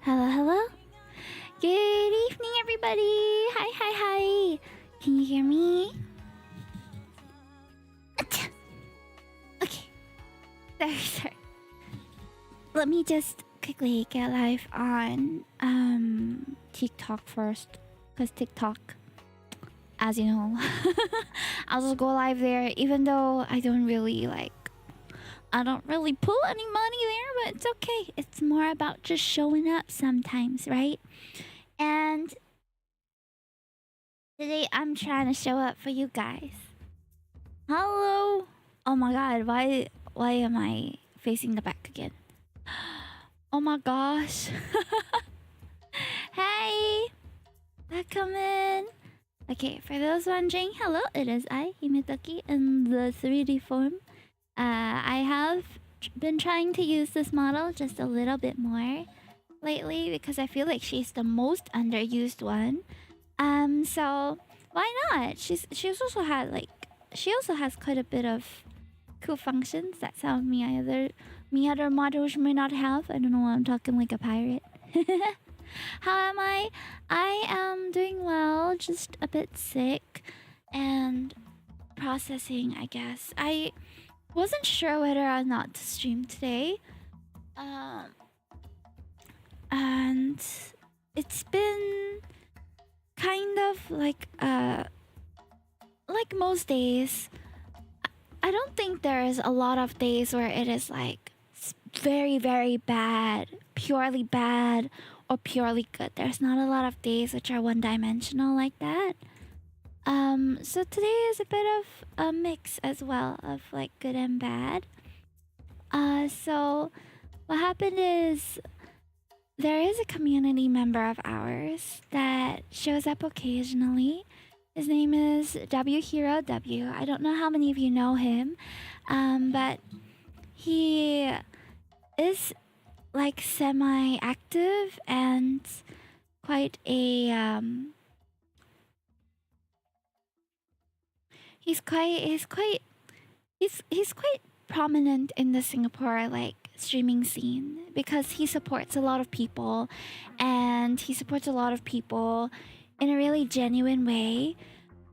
Hello, hello. Good evening, everybody. Hi, hi, hi. Can you hear me? Achoo. Okay. Sorry. Let me just quickly get live on TikTok first, cause TikTok, as you know, I'll just go live there. Even though I don't really pull any money there, but it's okay. It's more about just showing up sometimes, right? And today I'm trying to show up for you guys. Hello. Oh my god, why am I facing the back again? Oh my gosh. Hey, welcome in. Okay, for those wondering, hello, it is I, Himetaki, in the 3D form. I have been trying to use this model just a little bit more lately because I feel like she's the most underused one. So why not? She also has quite a bit of cool functions that some of me other models may not have. I don't know why I'm talking like a pirate. How am I? I am doing well, just a bit sick and processing, I guess. I wasn't sure whether or not to stream today. Um, and it's been kind of like most days. I don't think there's a lot of days where it is like very, very bad, purely bad, or purely good. There's not a lot of days which are one dimensional like that. So today is a bit of a mix as well of like good and bad. So what happened is there is a community member of ours that shows up occasionally. His name is W Hero W. I don't know how many of you know him, but he is like semi-active and quite a he's quite prominent in the Singapore like streaming scene because he supports a lot of people, and he supports a lot of people in a really genuine way.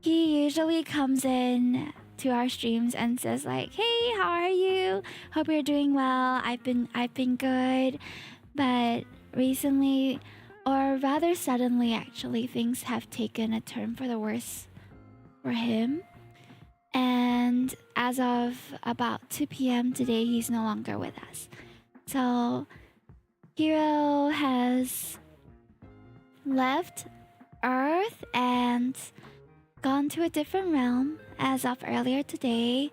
He usually comes in to our streams and says like, "Hey, how are you? Hope you're doing well. I've been good." But recently, or rather suddenly actually, things have taken a turn for the worse for him. And as of about 2 p.m. today, he's no longer with us. So Hero has left Earth and gone to a different realm as of earlier today.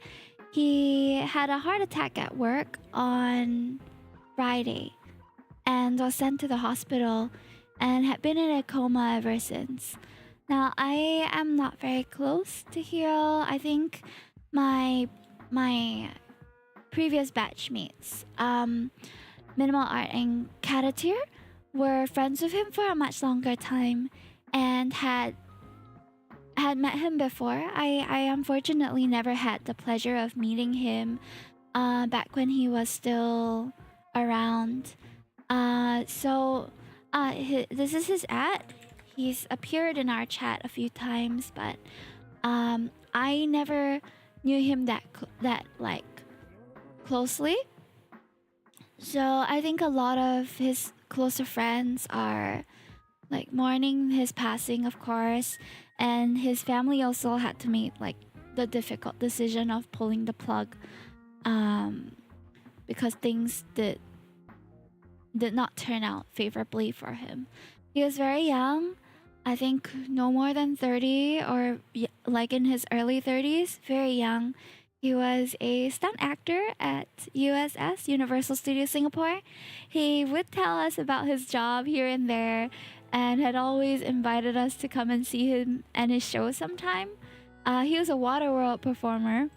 He had a heart attack at work on Friday and was sent to the hospital and had been in a coma ever since. Now, I am not very close to Hiro. I think my previous batchmates, Minimal Art and Catatir, were friends with him for a much longer time and had met him before. I unfortunately never had the pleasure of meeting him back when he was still around. This is his ad. He's appeared in our chat a few times, but I never knew him that like closely. So I think a lot of his closer friends are like mourning his passing, of course, and his family also had to make like the difficult decision of pulling the plug because things did not turn out favorably for him. He was very young. I think no more than 30 or like in his early 30s, very young. He was a stunt actor at USS, Universal Studios Singapore. He would tell us about his job here and there and had always invited us to come and see him and his show sometime. He was a Waterworld performer.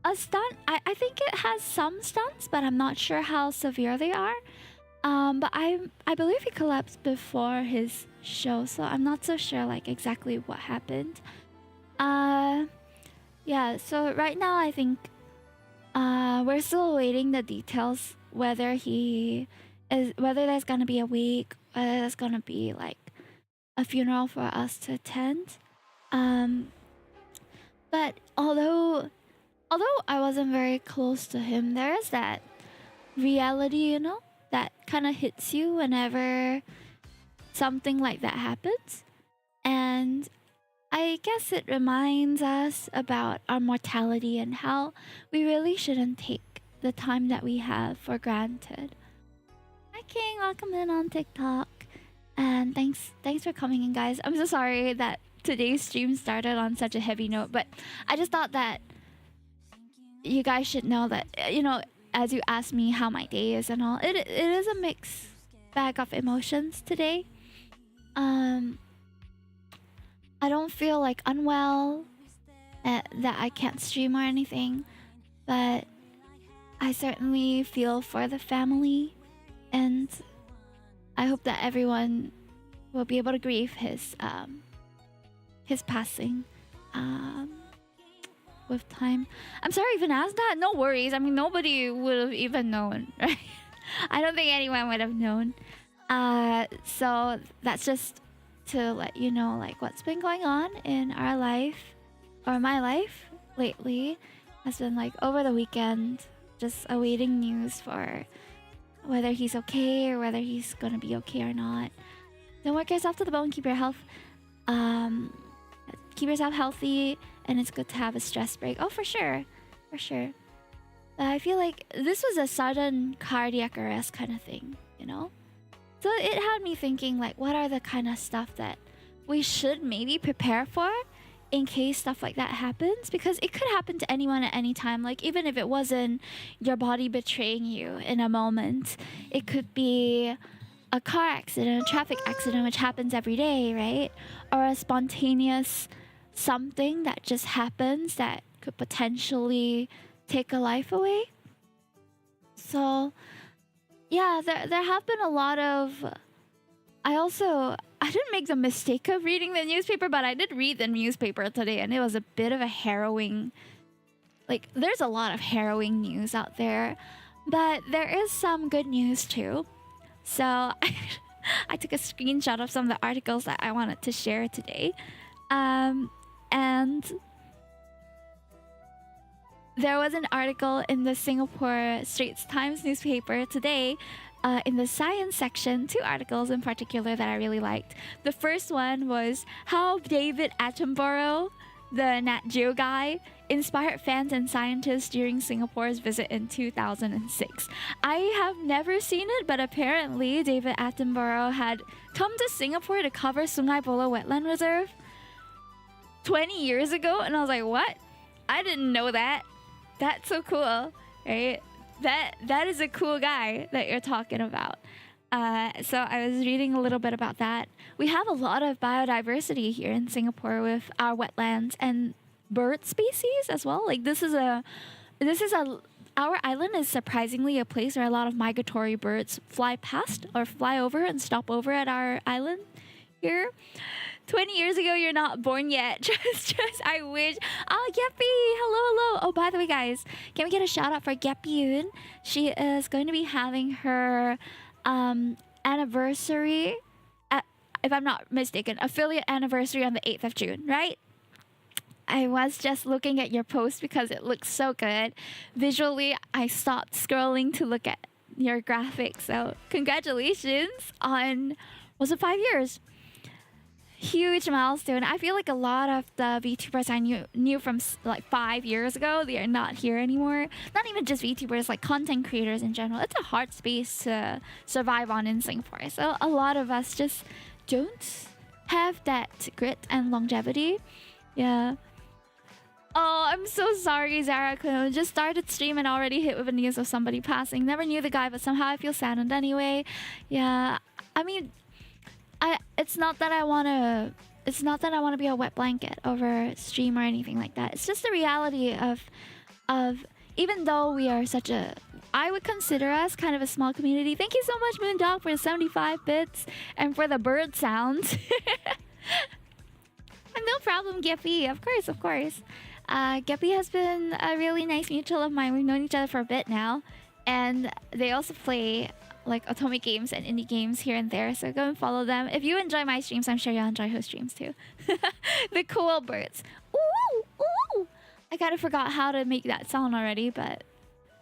A stunt, I think it has some stunts, but I'm not sure how severe they are. But I believe he collapsed before his show, so I'm not so sure like exactly what happened. Yeah, so right now I think we're still awaiting the details whether there's gonna be a wake, whether there's gonna be like a funeral for us to attend. But although I wasn't very close to him, there is that reality, you know, that kind of hits you whenever something like that happens. And I guess it reminds us about our mortality and how we really shouldn't take the time that we have for granted. Hi King, welcome in on TikTok. And thanks for coming in, guys. I'm so sorry that today's stream started on such a heavy note, but I just thought that you guys should know that, you know, as you asked me how my day is and all, it is a mixed bag of emotions today. I don't feel like unwell, that I can't stream or anything, but I certainly feel for the family, and I hope that everyone will be able to grieve his passing. with time. I'm sorry I even asked that. No worries. I mean, nobody would have even known, right? I don't think anyone would have known. So that's just to let you know, like, what's been going on in our life, or my life lately has been like over the weekend, just awaiting news for whether he's okay or whether he's gonna be okay or not. Don't work yourself to the bone. Keep your health, um, keep yourself healthy, and it's good to have a stress break. Oh, for sure, for sure. I feel like this was a sudden cardiac arrest kind of thing, you know? So it had me thinking, like, what are the kind of stuff that we should maybe prepare for in case stuff like that happens? Because it could happen to anyone at any time. Like, even if it wasn't your body betraying you in a moment, it could be a car accident, a traffic accident, which happens every day, right? Or a spontaneous something that just happens that could potentially take a life away. So yeah, there have been a lot of... I didn't make the mistake of reading the newspaper, but I did read the newspaper today, and it was a bit of a harrowing... Like, there's a lot of harrowing news out there, but there is some good news too. So I took a screenshot of some of the articles that I wanted to share today. And there was an article in the Singapore Straits Times newspaper today, in the science section, 2 articles in particular that I really liked. The first one was how David Attenborough, the Nat Geo guy, inspired fans and scientists during Singapore's visit in 2006. I have never seen it, but apparently David Attenborough had come to Singapore to cover Sungai Buloh Wetland Reserve 20 years ago, and I was like, what? I didn't know that. That's so cool, right? That is a cool guy that you're talking about. So I was reading a little bit about that. We have a lot of biodiversity here in Singapore with our wetlands and bird species as well. Like our island is surprisingly a place where a lot of migratory birds fly past or fly over and stop over at our island here. 20 years ago, you're not born yet. Just, I wish. Oh, Geppy, hello. Oh, by the way, guys, can we get a shout out for Geppy Yoon? She is going to be having her anniversary, if I'm not mistaken, affiliate anniversary on the 8th of June, right? I was just looking at your post because it looks so good. Visually, I stopped scrolling to look at your graphics. So congratulations on, was it 5 years? Huge milestone. I feel like a lot of the VTubers I knew from like 5 years ago, they are not here anymore. Not even just VTubers, like content creators in general. It's a hard space to survive on in Singapore. So a lot of us just don't have that grit and longevity. Yeah. Oh, I'm so sorry, Zara. Just started stream and already hit with the news of somebody passing. Never knew the guy, but somehow I feel saddened anyway. Yeah. I mean, it's not that I wanna be a wet blanket over stream or anything like that. It's just the reality of even though we are such a, I would consider us kind of a small community. Thank you so much, Moondog, for the 75 bits and for the bird sounds. No problem, Geppy. Of course. Geppy has been a really nice mutual of mine. We've known each other for a bit now, and they also play like atomic games and indie games here and there, so go and follow them. If you enjoy my streams, I'm sure you'll enjoy her streams too. The cool birds. Ooh, ooh. I kind of forgot how to make that sound already, but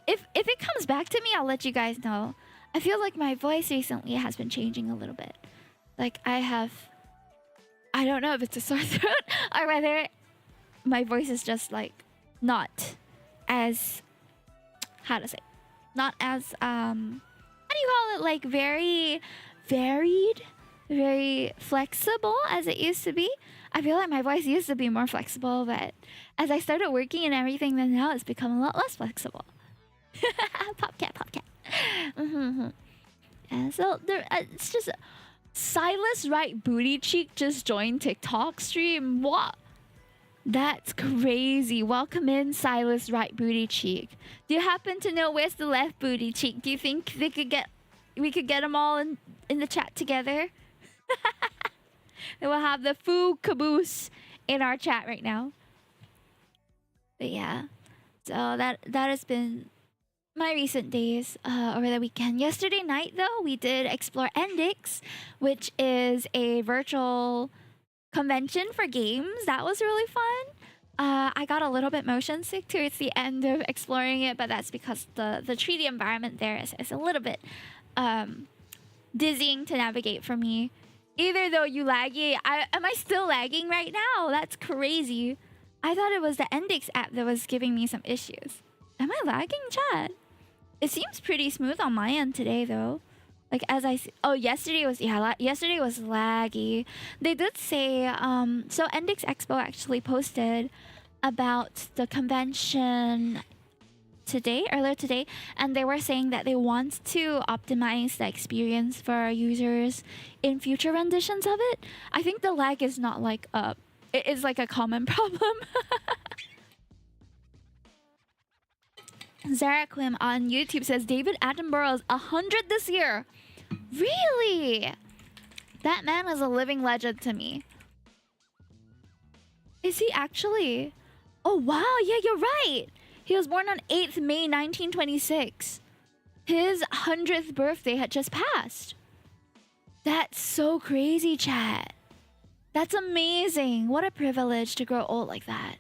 if it comes back to me, I'll let you guys know. I feel like my voice recently has been changing a little bit. Like I don't know if it's a sore throat or whether my voice is just like not as, not as how do you call it, like very varied, very flexible as it used to be. I feel like my voice used to be more flexible, but as I started working and everything, then now it's become a lot less flexible. Popcat. Mm-hmm. And so there, it's just Silas Right Booty Cheek just joined TikTok stream. What? That's crazy. Welcome in, Silas Right Booty Cheek. Do you happen to know where's the left booty cheek? Do you think we could get them all in the chat together? Then we'll have the full caboose in our chat right now. But yeah, so that has been my recent days over the weekend. Yesterday night, though, we did explore Endix, which is a virtual convention for games. That was really fun. I got a little bit motion sick towards the end of exploring it, but that's because the 3D environment there is a little bit um, dizzying to navigate for me. Either though you laggy, am I still lagging right now? That's crazy. I thought it was the Endix app that was giving me some issues. Am I lagging, chat? It seems pretty smooth on my end today, though. Like as I oh, yesterday was yesterday was laggy. They did say so Endix Expo actually posted about the convention earlier today, and they were saying that they want to optimize the experience for our users in future renditions of it. I think the lag is not like it is like a common problem. Zaraquim on YouTube says David Attenborough is 100 this year. Really? That man is a living legend to me. Is he actually? Oh wow, yeah, you're right. He was born on 8th May 1926. His 100th birthday had just passed. That's so crazy, chat. That's amazing. What a privilege to grow old like that.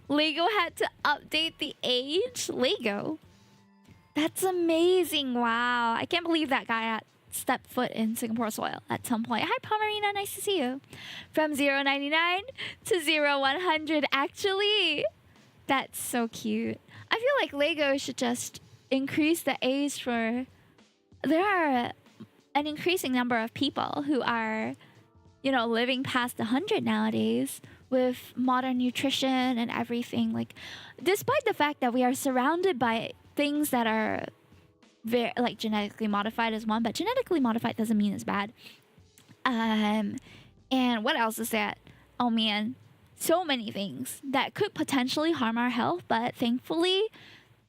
Lego had to update the age? Lego? That's amazing. Wow. I can't believe that guy had stepped foot in Singapore soil at some point. Hi, Pomerina. Nice to see you. From 099 to 0100. Actually, that's so cute. I feel like Lego should just increase the age for... There are an increasing number of people who are, you know, living past 100 nowadays with modern nutrition and everything. Like, despite the fact that we are surrounded by things that are very, like, genetically modified is one, but genetically modified doesn't mean it's bad. And what else is that? Oh man, so many things that could potentially harm our health, but thankfully,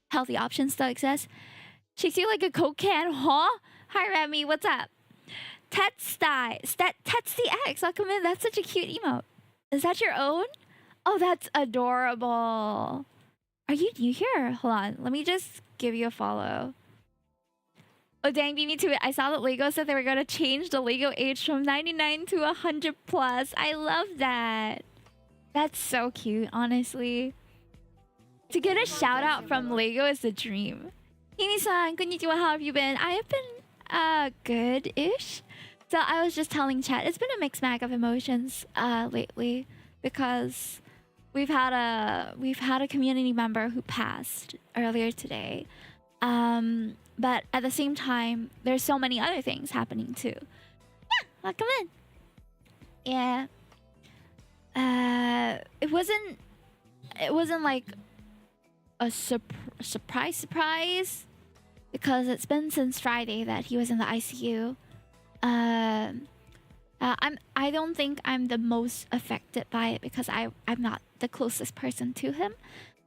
healthy options still exist. Shakes you like a Coke can, huh? Hi, Remy, what's up? Tetsty X, welcome in. That's such a cute emote. Is that your own? Oh, that's adorable. Are you new here? Hold on, let me just give you a follow. Oh dang, beat me to it. I saw that Lego said they were gonna change the Lego age from 99 to 100 plus. I love that. That's so cute, honestly. To get a shout out from Lego is a dream. Himi-san, konnichiwa, how have you been? I have been good-ish. So I was just telling chat, it's been a mixed bag of emotions lately because we've had a community member who passed earlier today. But at the same time, there's so many other things happening too. Yeah, welcome in. Yeah. It wasn't like a surprise because it's been since Friday that he was in the ICU. I don't think I'm the most affected by it because I'm not the closest person to him.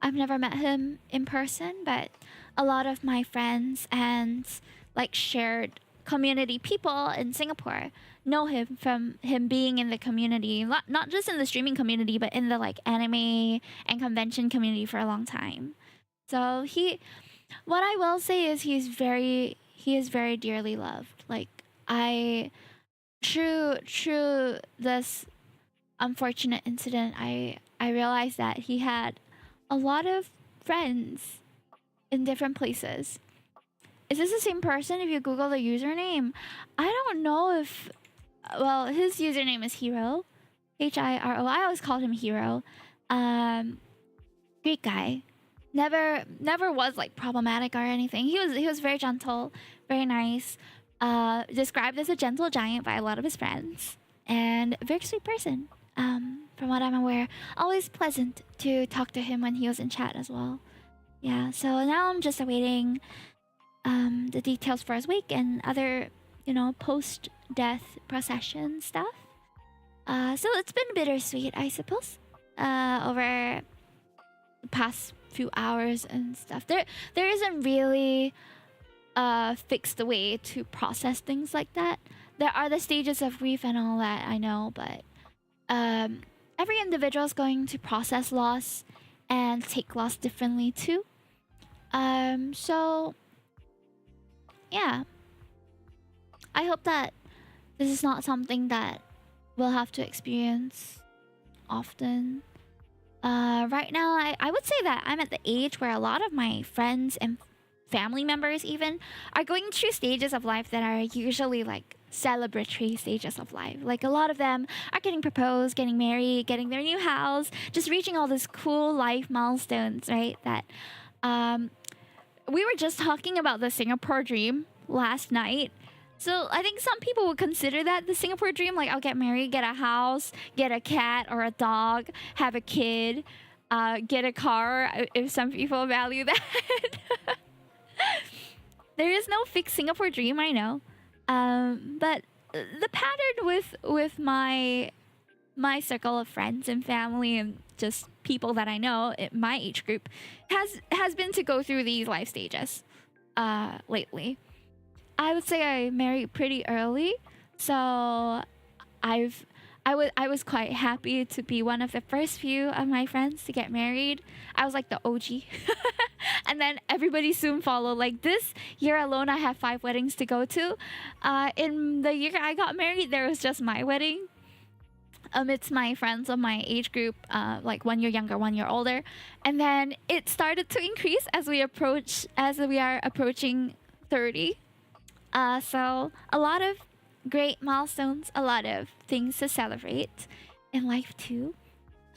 I've never met him in person, but a lot of my friends and like shared community people in Singapore know him from him being in the community, not just in the streaming community, but in the like anime and convention community for a long time. So what I will say is he is very dearly loved. Like through this unfortunate incident, I realized that he had a lot of friends in different places. Is this the same person if you Google the username? I don't know if... Well, his username is Hiro. Hiro. I always called him Hiro. Great guy. Never was like problematic or anything. He was very gentle, very nice. Described as a gentle giant by a lot of his friends. And a very sweet person. From what I'm aware. Always pleasant to talk to him when he was in chat as well. Yeah, so now I'm just awaiting the details for his wake and other, you know, post-death procession stuff. So it's been bittersweet, I suppose, over the past few hours and stuff. There isn't really a fixed way to process things like that. There are the stages of grief and all that, I know, but every individual is going to process loss and take loss differently too. So yeah, I hope that this is not something that we'll have to experience often. Right now, I would say that I'm at the age where a lot of my friends and family members even are going through stages of life that are usually like celebratory stages of life. Like a lot of them are getting proposed, getting married, getting their new house, just reaching all these cool life milestones, right? That we were just talking about the Singapore dream last night. So I think some people would consider that the Singapore dream. Like, I'll get married, get a house, get a cat or a dog, have a kid, get a car, if some people value that. There is no fixed Singapore dream, I know. But the pattern with my circle of friends and family and just people that I know in my age group has been to go through these life stages lately. I would say I married pretty early, so I was quite happy to be one of the first few of my friends to get married. I was like the OG. And then everybody soon followed. Like this year alone, I have 5 weddings to go to. In the year I got married, there was just my wedding amidst my friends of my age group, like 1 year younger, 1 year older. And then it started to increase as we are approaching 30. So a lot of great milestones, a lot of things to celebrate in life too.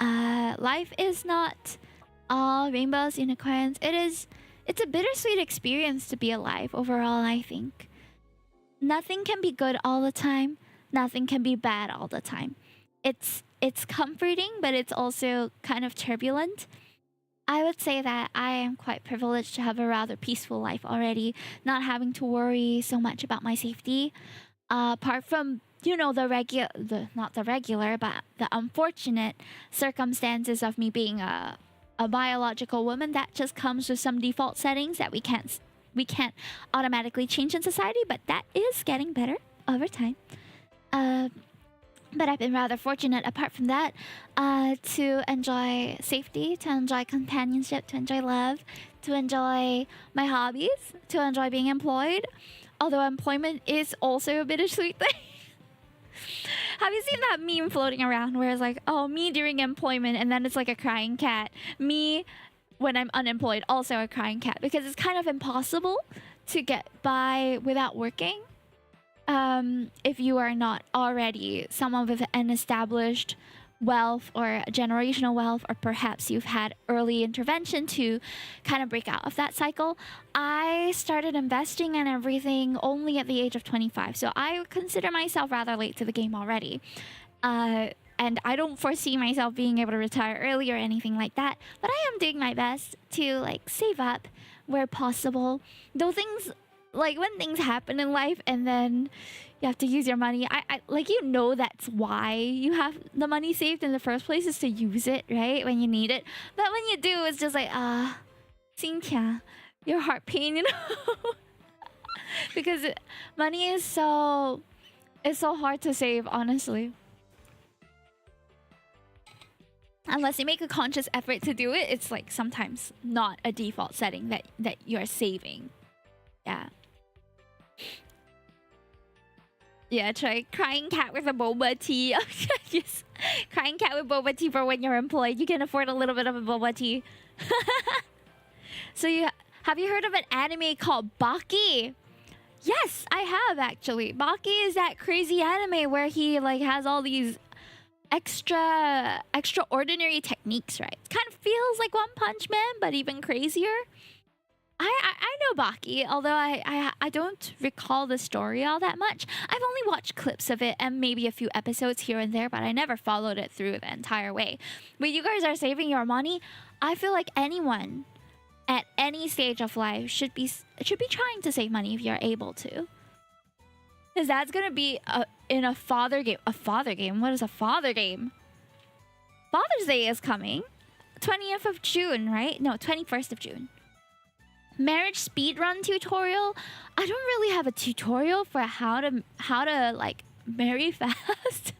Life is not all rainbows, unicorns. It's a bittersweet experience to be alive overall, I think. Nothing can be good all the time. Nothing can be bad all the time. It's comforting, but it's also kind of turbulent. I would say that I am quite privileged to have a rather peaceful life already, not having to worry so much about my safety. Apart from, you know, not the regular, but the unfortunate circumstances of me being a biological woman, that just comes with some default settings that we can't automatically change in society, but that is getting better over time. But I've been rather fortunate, apart from that, to enjoy safety, to enjoy companionship, to enjoy love, to enjoy my hobbies, to enjoy being employed. Although employment is also a bittersweet thing. Have you seen that meme floating around where it's like, oh, me during employment, and then it's like a crying cat. Me when I'm unemployed, also a crying cat. Because it's kind of impossible to get by without working. If you are not already someone with an established wealth or generational wealth, or perhaps you've had early intervention to kind of break out of that cycle. I started investing and everything only at the age of 25, so I consider myself rather late to the game already. And I don't foresee myself being able to retire early or anything like that, but I am doing my best to like save up where possible. Though things like when things happen in life and then you have to use your money, I like, you know, that's why you have the money saved in the first place, is to use it, right, when you need it. But when you do, it's just like, Xingtia, your heart pain, you know. Because money is so hard to save, honestly. Unless you make a conscious effort to do it, it's like sometimes not a default setting that you're saving. Yeah. Yeah, try crying cat with a boba tea. Yes. Crying cat with boba tea for when you're employed. You can afford a little bit of a boba tea. So have you heard of an anime called Baki? Yes, I have actually. Baki is that crazy anime where he like has all these extraordinary techniques, right? It kind of feels like One Punch Man, but even crazier. I know Baki, although I don't recall the story all that much. I've only watched clips of it and maybe a few episodes here and there, but I never followed it through the entire way. But you guys are saving your money. I feel like anyone at any stage of life should be trying to save money if you're able to. Because that's gonna be in a father game. A father game? What is a father game? Father's Day is coming. 20th of June, right? No, 21st of June. Marriage speedrun tutorial. I don't really have a tutorial for how to like marry fast.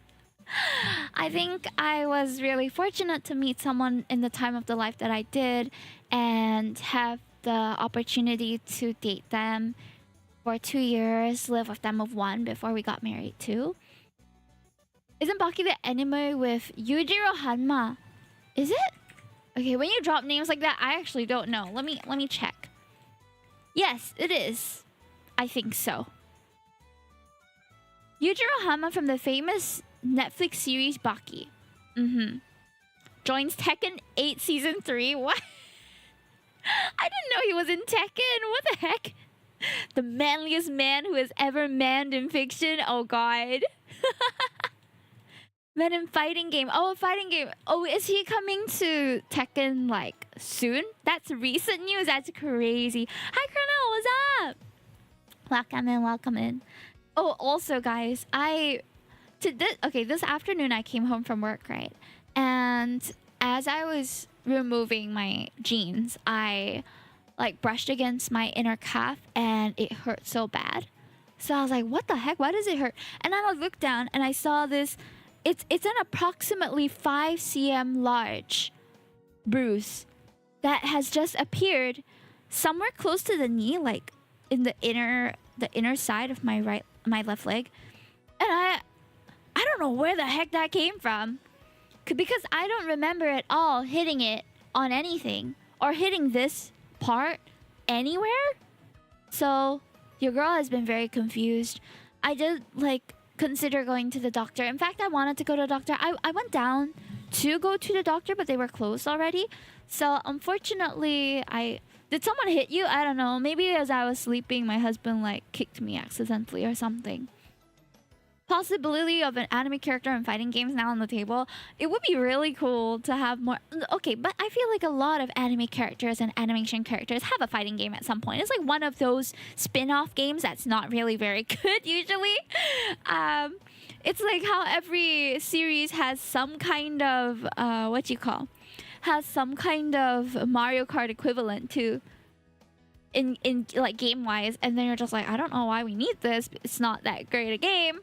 I think I was really fortunate to meet someone in the time of the life that I did and have the opportunity to date them for 2 years, live with them of one before we got married too. Isn't Baki the anime with Yujiro Hanma? Is it? Okay, when you drop names like that, I actually don't know. Let me check. Yes, it is. I think so. Yujiro Hanma from the famous Netflix series Baki. Joins Tekken 8 Season 3. What? I didn't know he was in Tekken. What the heck? The manliest man who has ever manned in fiction. Oh god. Man in fighting game. Oh, a fighting game. Oh, is he coming to Tekken like soon? That's recent news. That's crazy. Hi Chrono, what's up? Welcome in, welcome in. Oh, also guys, this afternoon I came home from work, right? And as I was removing my jeans, I like brushed against my inner calf and it hurt so bad. So I was like, what the heck? Why does it hurt? And I looked down and I saw this. It's an approximately 5 cm large bruise that has just appeared somewhere close to the knee, like in the inner side of my left leg. And I don't know where the heck that came from, because I don't remember at all hitting it on anything or hitting this part anywhere. So your girl has been very confused. I did like consider going to the doctor. In fact, I wanted to go to the doctor. I went down to go to the doctor, but they were closed already. So unfortunately, did someone hit you? I don't know. Maybe as I was sleeping, my husband like kicked me accidentally or something. Possibility of an anime character in fighting games now on the table. It would be really cool to have more. Okay, but I feel like a lot of anime characters and animation characters have a fighting game at some point. It's like one of those spin-off games that's not really very good usually. It's like how every series has some kind of has some kind of Mario Kart equivalent to in like game wise, and then you're just like, I don't know why we need this. It's not that great a game.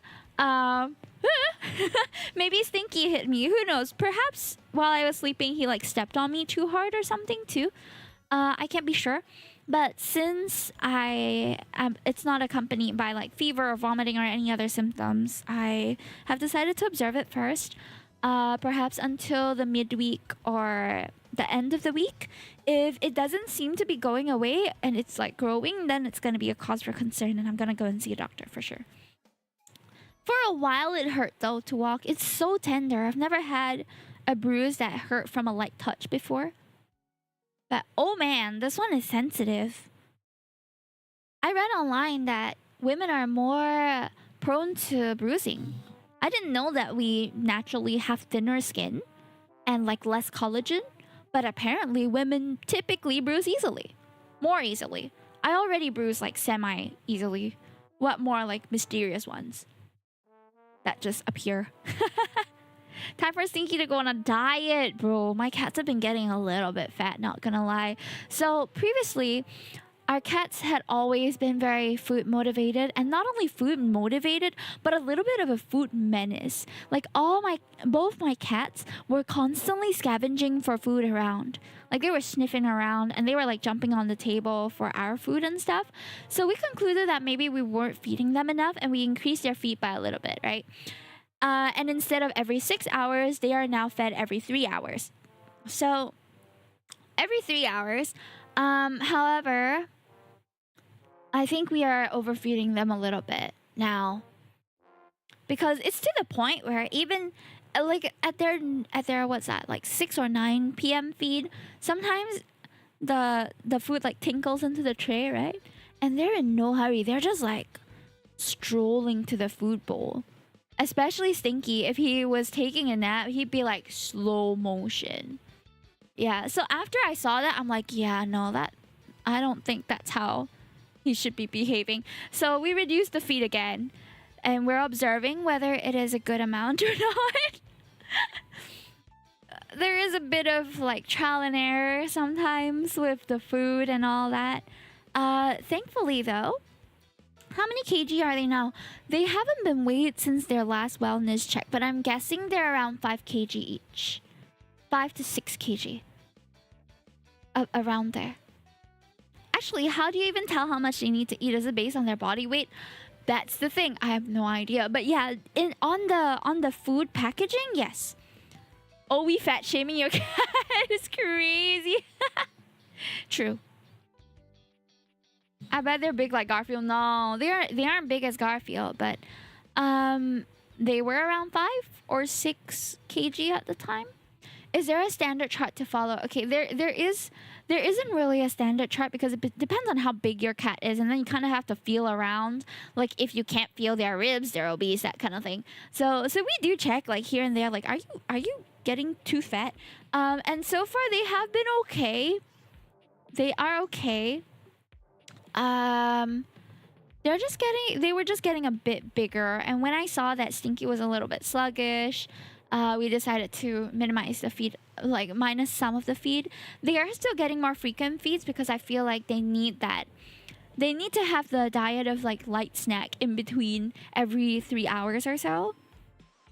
Maybe Stinky hit me. Who knows? Perhaps while I was sleeping, he like stepped on me too hard or something too. I can't be sure. But since it's not accompanied by like fever or vomiting or any other symptoms, I have decided to observe it first. Perhaps until the midweek or the end of the week. If it doesn't seem to be going away and it's like growing, then it's going to be a cause for concern, and I'm going to go and see a doctor for sure. For a while it hurt though to walk. It's so tender. I've never had a bruise that hurt from a light touch before. But oh man, this one is sensitive. I read online that women are more prone to bruising. I didn't know that we naturally have thinner skin and like less collagen, but apparently women typically bruise easily. More easily. I already bruise like semi-easily. What more like mysterious ones that just appear. Time for Stinky to go on a diet, bro. My cats have been getting a little bit fat, not gonna lie. So previously, our cats had always been very food motivated, and not only food motivated, but a little bit of a food menace. Like both my cats were constantly scavenging for food around. Like they were sniffing around and they were like jumping on the table for our food and stuff. So we concluded that maybe we weren't feeding them enough, and we increased their feed by a little bit, right? And instead of every 6 hours, they are now fed every 3 hours. So every 3 hours. However, I think we are overfeeding them a little bit now, because it's to the point where even like at their what's that, like 6 or 9 p.m. feed, sometimes the food like tinkles into the tray, right? And they're in no hurry. They're just like strolling to the food bowl. Especially Stinky, if he was taking a nap, he'd be like slow motion. Yeah, so after I saw that, I'm like, yeah, no, I don't think that's how he should be behaving. So we reduced the feed again, and we're observing whether it is a good amount or not. There is a bit of like trial and error sometimes with the food and all that. Thankfully though, How many kg are they now? They haven't been weighed since their last wellness check, but I'm guessing they're around 5 kg each. 5 to 6 kg. Around there. Actually, how do you even tell how much they need to eat? Is it based on their body weight? That's the thing. I have no idea. But yeah, on the food packaging, yes. Oh, we fat shaming your cat. It's crazy. True. I bet they're big like Garfield. No, they aren't big as Garfield, but they were around 5 or 6 kg at the time. Is there a standard chart to follow? Okay, there isn't really a standard chart because it depends on how big your cat is, and then you kind of have to feel around. Like if you can't feel their ribs, they're obese, that kind of thing. So we do check like here and there, like are you getting too fat? And so far they have been okay. They are okay. They were just getting a bit bigger, and when I saw that Stinky was a little bit sluggish, we decided to minimize the feed, like minus some of the feed. They are still getting more frequent feeds because I feel like they need that. They need to have the diet of like light snack in between every 3 hours or so.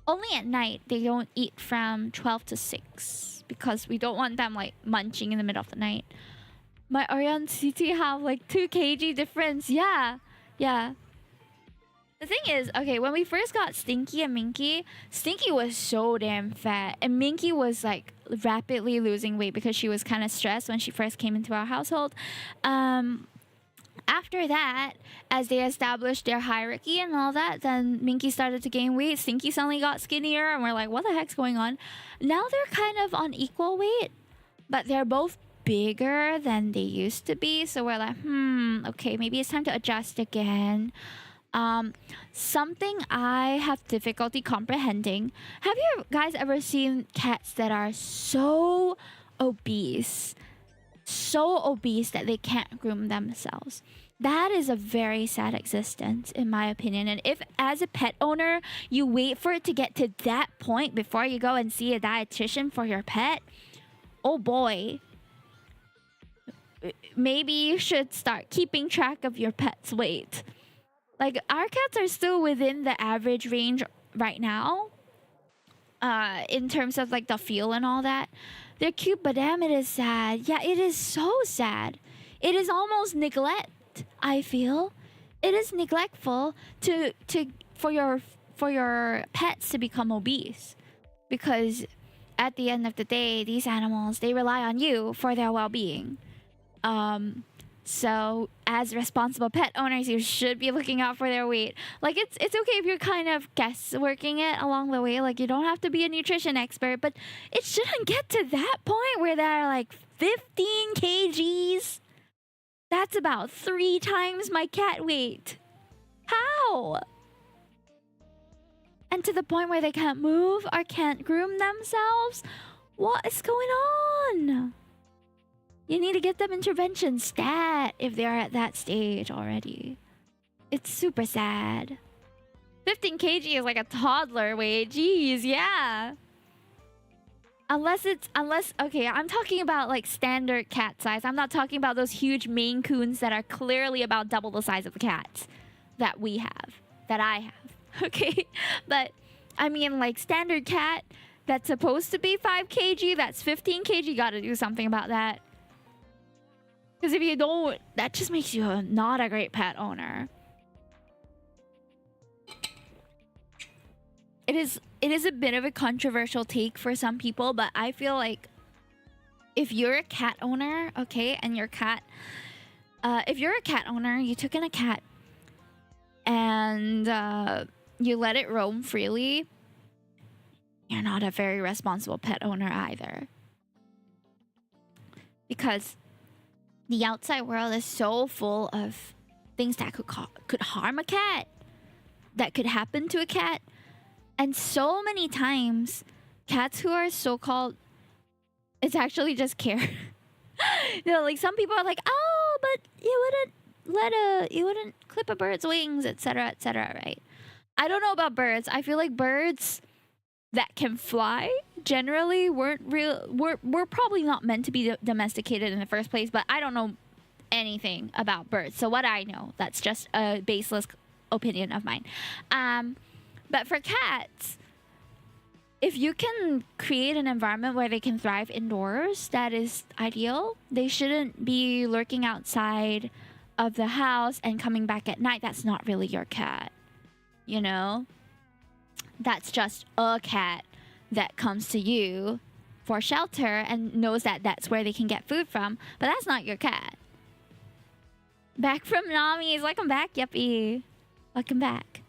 Only at night they don't eat from 12 to 6 because we don't want them like munching in the middle of the night. My Orion CT have like 2 kg difference. Yeah. The thing is, okay, when we first got Stinky and Minky, Stinky was so damn fat, and Minky was like rapidly losing weight because she was kind of stressed when she first came into our household. After that, as they established their hierarchy and all that, then Minky started to gain weight. Stinky suddenly got skinnier, and we're like, what the heck's going on? Now they're kind of on equal weight, but they're both bigger than they used to be. So we're like, okay, maybe it's time to adjust again. Something I have difficulty comprehending. Have you guys ever seen cats that are so obese that they can't groom themselves? That is a very sad existence, in my opinion. And if, as a pet owner, you wait for it to get to that point before you go and see a dietitian for your pet, oh boy. Maybe you should start keeping track of your pet's weight. Like, our cats are still within the average range right now. In terms of like the feel and all that. They're cute, but damn, it is sad. Yeah, it is so sad. It is almost neglect, I feel. It is neglectful for your pets to become obese. Because at the end of the day, these animals, they rely on you for their well-being. So as responsible pet owners, you should be looking out for their weight. Like, it's okay if you're kind of guessworking it along the way. Like, you don't have to be a nutrition expert, but it shouldn't get to that point where they're like 15 kgs. That's about 3 times my cat weight. How? And to the point where they can't move or can't groom themselves? What is going on? You need to get them intervention stat if they're at that stage already. It's super sad. 15 kg is like a toddler weight. Jeez, yeah. Unless, okay, I'm talking about like standard cat size. I'm not talking about those huge Maine Coons that are clearly about double the size of the cats that we have, that I have. Okay, but I mean like standard cat that's supposed to be 5 kg, that's 15 kg, you gotta do something about that. Because if you don't, that just makes you not a great pet owner. It is a bit of a controversial take for some people, but I feel like if you're a cat owner, okay, and your cat, if you're a cat owner, you took in a cat and you let it roam freely, you're not a very responsible pet owner either. Because the outside world is so full of things that could harm a cat, that could happen to a cat. And so many times, cats who are so-called, it's actually just care. You know, like some people are like, oh, but you wouldn't clip a bird's wings, etc., right? I don't know about birds. I feel like birds that can fly generally were probably not meant to be domesticated in the first place, but I don't know anything about birds. So what I know, that's just a baseless opinion of mine. But for cats, if you can create an environment where they can thrive indoors, that is ideal. They shouldn't be lurking outside of the house and coming back at night. That's not really your cat, you know? That's just a cat that comes to you for shelter and knows that that's where they can get food from, but that's not your cat. Back from Nami's. Welcome back, Yuppie. Welcome back.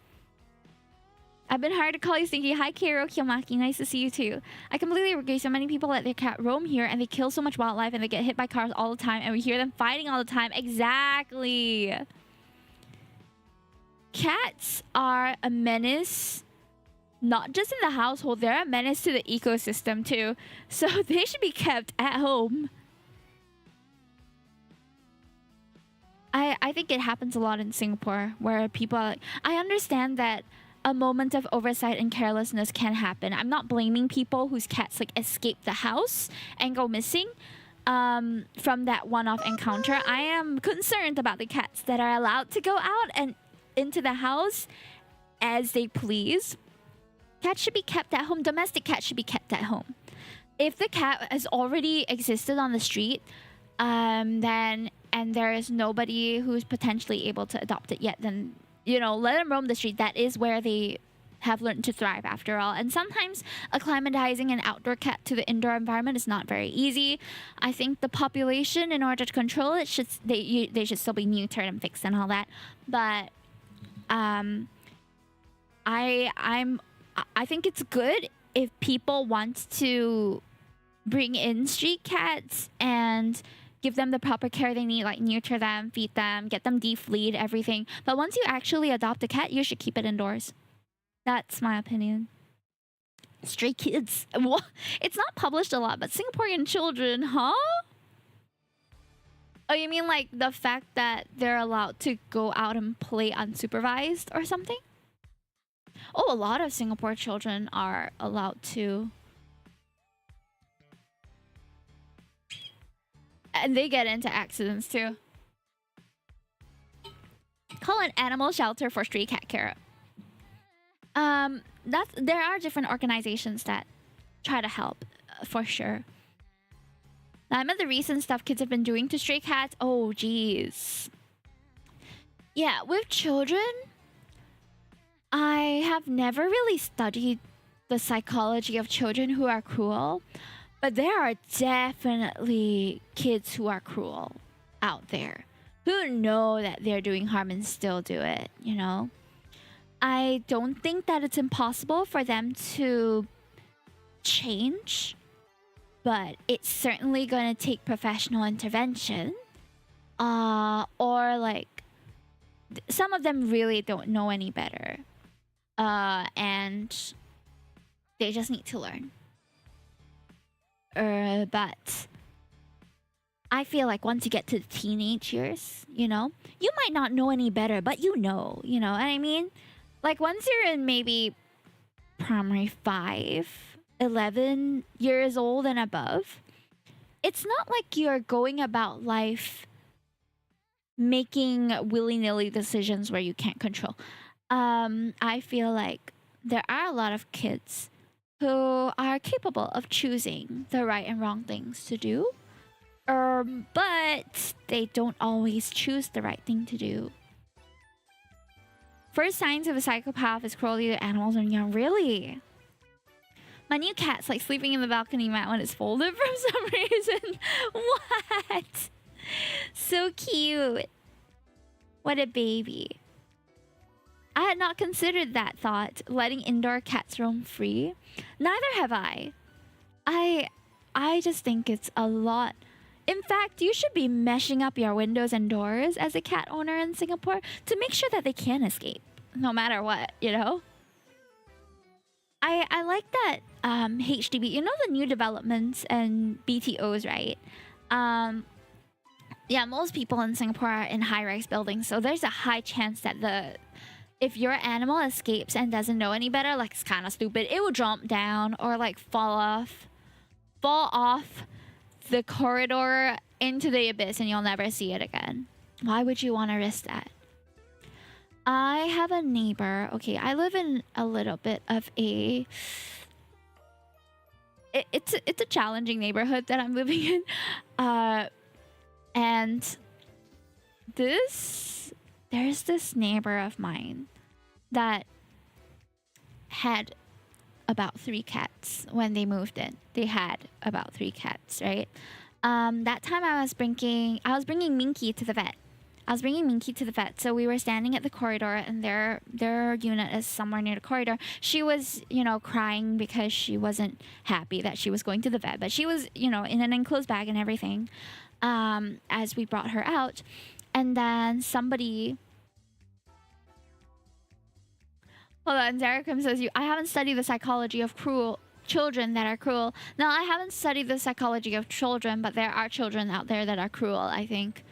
I've been hired to call you Stinky. Hi, Kiro Kiyomaki. Nice to see you too. I completely agree. So many people let their cat roam here and they kill so much wildlife and they get hit by cars all the time and we hear them fighting all the time. Exactly. Cats are a menace, not just in the household. They're a menace to the ecosystem too. So they should be kept at home. I think it happens a lot in Singapore where people are like, I understand that a moment of oversight and carelessness can happen. I'm not blaming people whose cats like escape the house and go missing from that one-off encounter. I am concerned about the cats that are allowed to go out and into the house as they please. Cats should be kept at home. Domestic cats should be kept at home. If the cat has already existed on the street, then and there is nobody who's potentially able to adopt it yet, then, you know, let them roam the street. That is where they have learned to thrive after all. And sometimes acclimatizing an outdoor cat to the indoor environment is not very easy. I think the population, in order to control it, they should still be neutered and fixed and all that. But I think it's good if people want to bring in street cats and give them the proper care they need, like neuter them, feed them, get them defleed, everything. But once you actually adopt a cat, you should keep it indoors. That's my opinion. Stray kids. What? It's not published a lot, but Singaporean children, huh? Oh, you mean like the fact that they're allowed to go out and play unsupervised or something? Oh, a lot of Singapore children are allowed to. And they get into accidents too. Call an animal shelter for stray cat care. There are different organizations that try to help, for sure. I meant the recent stuff kids have been doing to stray cats. Oh, geez. Yeah, with children, I have never really studied the psychology of children who are cruel. But there are definitely kids who are cruel out there who know that they're doing harm and still do it, you know? I don't think that it's impossible for them to change, but it's certainly going to take professional intervention. Or like, some of them really don't know any better. And they just need to learn. But I feel like once you get to the teenage years, you know, you might not know any better, but you know what I mean? Like once you're in maybe primary 5, 11 years old and above, it's not like you're going about life making willy-nilly decisions where you can't control. I feel like there are a lot of kids who are capable of choosing the right and wrong things to do. But they don't always choose the right thing to do. First signs of a psychopath is cruelty to animals when young. Really? My new cat's like sleeping in the balcony mat when it's folded for some reason. What? So cute. What a baby. I had not considered that thought, letting indoor cats roam free. Neither have I. I just think it's a lot. In fact, you should be meshing up your windows and doors as a cat owner in Singapore to make sure that they can escape, no matter what, you know? I like that HDB, you know, the new developments and BTOs, right? Yeah, most people in Singapore are in high-rise buildings, so there's a high chance that if your animal escapes and doesn't know any better, like it's kind of stupid, it will jump down or like fall off the corridor into the abyss and you'll never see it again. Why would you want to risk that? I have a neighbor. Okay, I live in a little bit of a... It's a challenging neighborhood that I'm living in. And there's this neighbor of mine that had about 3 cats when they moved in. They had about 3 cats, right? That time I was bringing Minky to the vet. So we were standing at the corridor, and their unit is somewhere near the corridor. She was, you know, crying because she wasn't happy that she was going to the vet, but she was, you know, in an enclosed bag and everything, as we brought her out. And then somebody... Hold on, Zaracum says, I haven't studied the psychology of children that are cruel. No, I haven't studied the psychology of children, but there are children out there that are cruel, I think.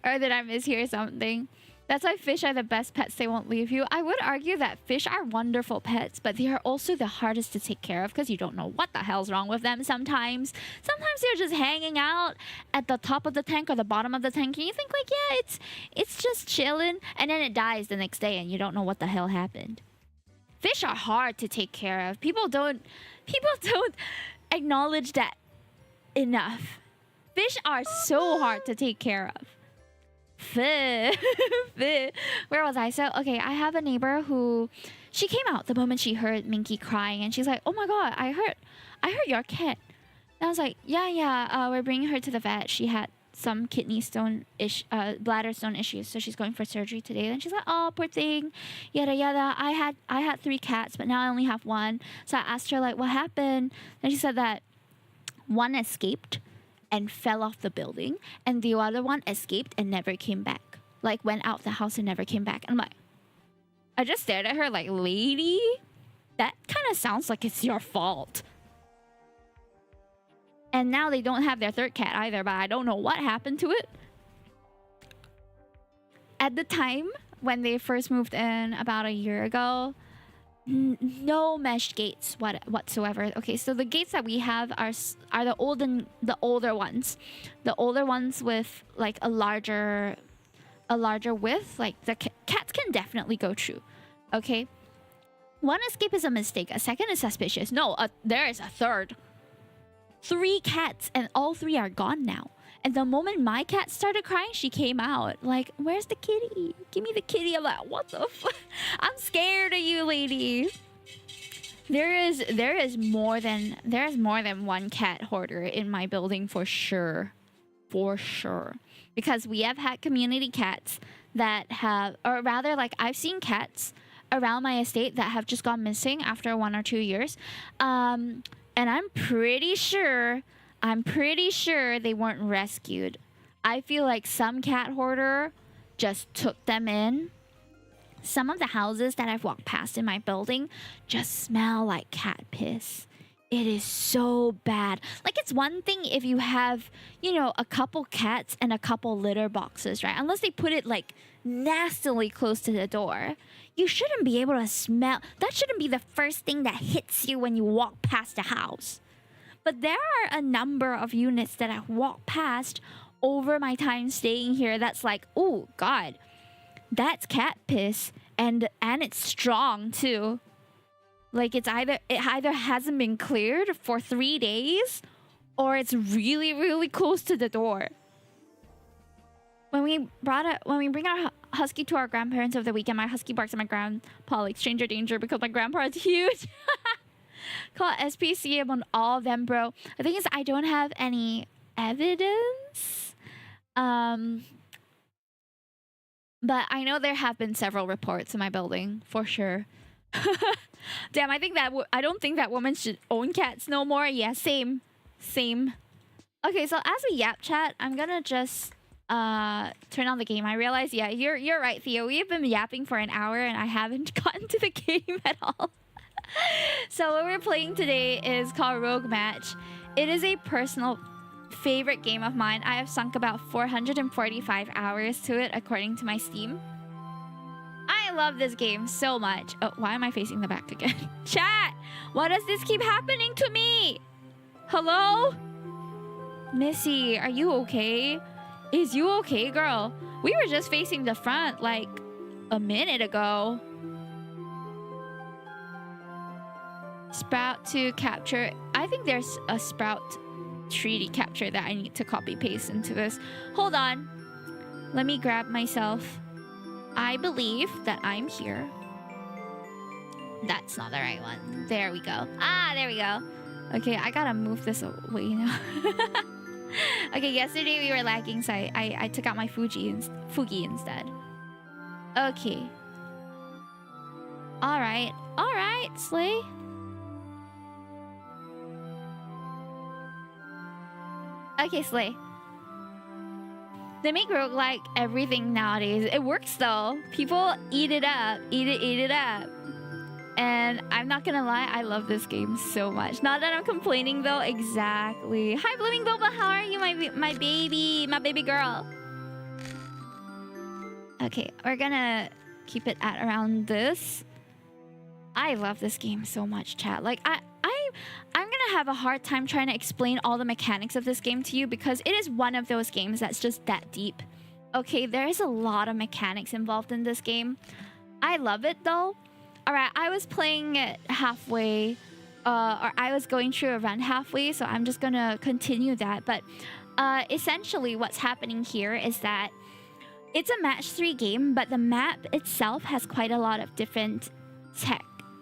Or did I mishear something? That's why fish are the best pets. They won't leave you. I would argue that fish are wonderful pets, but they are also the hardest to take care of because you don't know what the hell's wrong with them sometimes. Sometimes they're just hanging out at the top of the tank or the bottom of the tank, and you think like, yeah, it's just chilling, and then it dies the next day and you don't know what the hell happened. Fish are hard to take care of. People don't acknowledge that enough. Fish are so hard to take care of. Where was I? So, okay, I have a neighbor who... She came out the moment she heard Minky crying, and she's like, oh my god, I heard your cat. And I was like, yeah, we're bringing her to the vet. She had some bladder stone issues, so she's going for surgery today. And she's like, oh, poor thing, yada yada. I had 3 cats, but now I only have 1. So I asked her, like, what happened? And she said that 1 escaped and fell off the building, and the other 1 escaped and never came back. Like, went out the house and never came back. And I'm like, I just stared at her like, lady, that kind of sounds like it's your fault. And now they don't have their 3rd cat either, but I don't know what happened to it. At the time, when they first moved in about a year ago, no mesh gates whatsoever. Okay, so the gates that we have are the older ones. The older ones with like a larger width. Like the cats can definitely go through. Okay, 1 escape is a mistake. A 2nd is suspicious. No, there is a 3rd. 3 cats, and all 3 are gone now. And the moment my cat started crying, she came out. Like, where's the kitty? Give me the kitty. I'm like, what the fuck? I'm scared of you, lady. There is more than 1 cat hoarder in my building for sure. For sure. Because we have had community cats that have, or rather, like, I've seen cats around my estate that have just gone missing after 1 or 2 years. And I'm pretty sure they weren't rescued. I feel like some cat hoarder just took them in. Some of the houses that I've walked past in my building just smell like cat piss. It is so bad. Like, it's one thing if you have, you know, a couple cats and a couple litter boxes, right? Unless they put it like nastily close to the door. You shouldn't be able to smell. That shouldn't be the first thing that hits you when you walk past a house. But there are a number of units that I've walked past over my time staying here that's like, oh god, that's cat piss, and it's strong too. Like, it either hasn't been cleared for 3 days, or it's really, really close to the door. When we bring our husky to our grandparents over the weekend, my husky barks at my grandpa like stranger danger because my grandpa is huge. Call SPCM on all of them, bro. The thing is, I don't have any evidence. But I know there have been several reports in my building, for sure. Damn, I don't think that woman should own cats no more. Yeah, same. Okay, so as we yap chat, I'm gonna just turn on the game. I realize, yeah, you're right, Theo. We've been yapping for an hour and I haven't gotten to the game at all. So what we're playing today is called Roguematch. It is a personal favorite game of mine. I have sunk about 445 hours to it according to my Steam. I love this game so much. Oh, why am I facing the back again? Chat! Why does this keep happening to me? Hello? Missy, are you okay? Is you okay, girl? We were just facing the front like a minute ago. Sprout to capture. I think there's a Sprout 3D capture that I need to copy paste into this. Hold on. Let me grab myself. I believe that I'm here. That's not the right one. There we go. Ah, there we go. Okay, I gotta move this away now. Okay, yesterday we were lagging, so I took out my Fugi instead. Okay. Alright, Slay. Okay, Slay. They make roguelike everything nowadays. It works though. People eat it up. Eat it up. And I'm not gonna lie, I love this game so much. Not that I'm complaining though. Exactly. Hi, Blooming Boba. How are you, my baby girl? Okay, we're gonna keep it at around this. I love this game so much, chat. Like I'm gonna have a hard time trying to explain all the mechanics of this game to you because it is one of those games that's just that deep. Okay, there is a lot of mechanics involved in this game. I love it though. Alright, I was playing it halfway, or I was going through a run halfway, so I'm just gonna continue that. But essentially what's happening here is that it's a match 3 game, but the map itself has quite a lot of different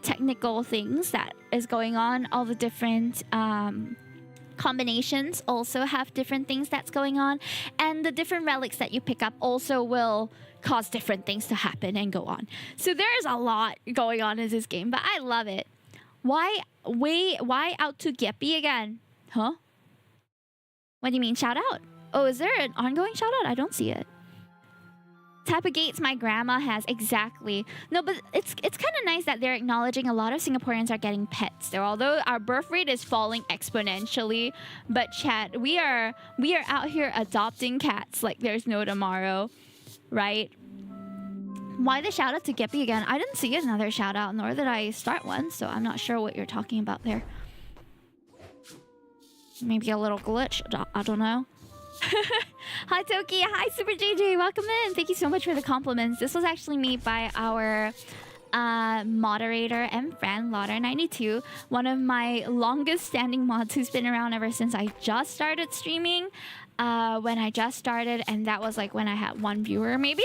technical things that is going on. All the different combinations also have different things that's going on, and the different relics that you pick up also will cause different things to happen and go on. So there's a lot going on in this game, but I love it. Why out to Geppy again? Huh? What do you mean shout out? Oh, is there an ongoing shout out? I don't see it. Type of gates my grandma has. Exactly. No, but it's kind of nice that they're acknowledging a lot of Singaporeans are getting pets there. Although our birth rate is falling exponentially, but chat, we are out here adopting cats like there's no tomorrow, right? Why the shout out to Geppy again? I didn't see another shout out, nor did I start one, so I'm not sure what you're talking about there. Maybe a little glitch. I don't know. Hi Toki, hi Super JJ, welcome in. Thank you so much for the compliments. This was actually made by our moderator and friend Lauder92, one of my longest standing mods who's been around ever since I just started streaming. When I just started, and that was like when I had 1 viewer maybe.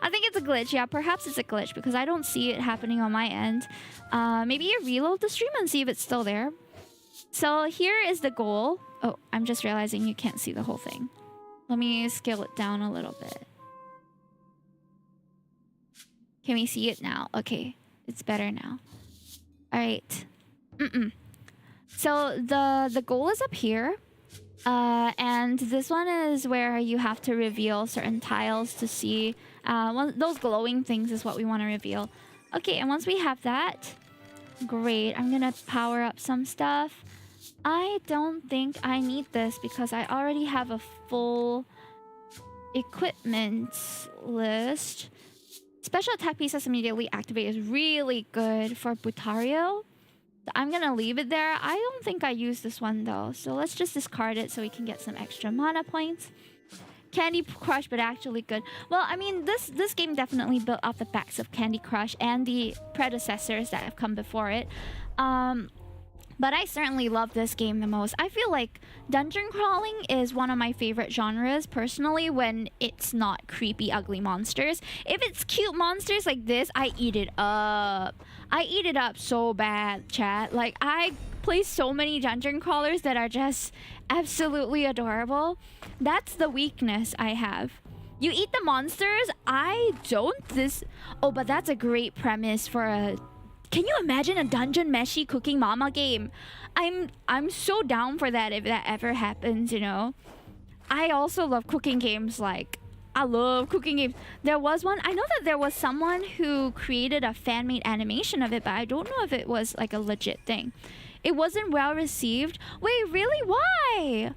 I think it's a glitch. Yeah, perhaps it's a glitch because I don't see it happening on my end. Maybe you reload the stream and see if it's still there. So here is the goal. Oh, I'm just realizing you can't see the whole thing. Let me scale it down a little bit. Can we see it now? Okay, it's better now. All right. So the goal is up here. And this one is where you have to reveal certain tiles to see. Those glowing things is what we want to reveal. Okay, and once we have that, great. I'm gonna power up some stuff. I don't think I need this because I already have a full equipment list. Special attack pieces immediately activate is really good for Butario. So I'm gonna leave it there. I don't think I use this one though, so let's just discard it so we can get some extra mana points. Candy Crush, but actually good. Well, I mean, this game definitely built off the backs of Candy Crush and the predecessors that have come before it. But I certainly love this game the most. I feel like dungeon crawling is one of my favorite genres personally when it's not creepy, ugly monsters. If it's cute monsters like this, I eat it up. I eat it up so bad, chat. Like, I play so many dungeon crawlers that are just absolutely adorable. That's the weakness I have. You eat the monsters? I don't. Oh, but that's a great premise for a... Can you imagine a dungeon meshy cooking mama game? I'm so down for that if that ever happens, you know. I also love cooking games. Like, I love cooking games. There was one, I know that there was someone who created a fan-made animation of it, but I don't know if it was like a legit thing. It wasn't well received. Wait, really? Why?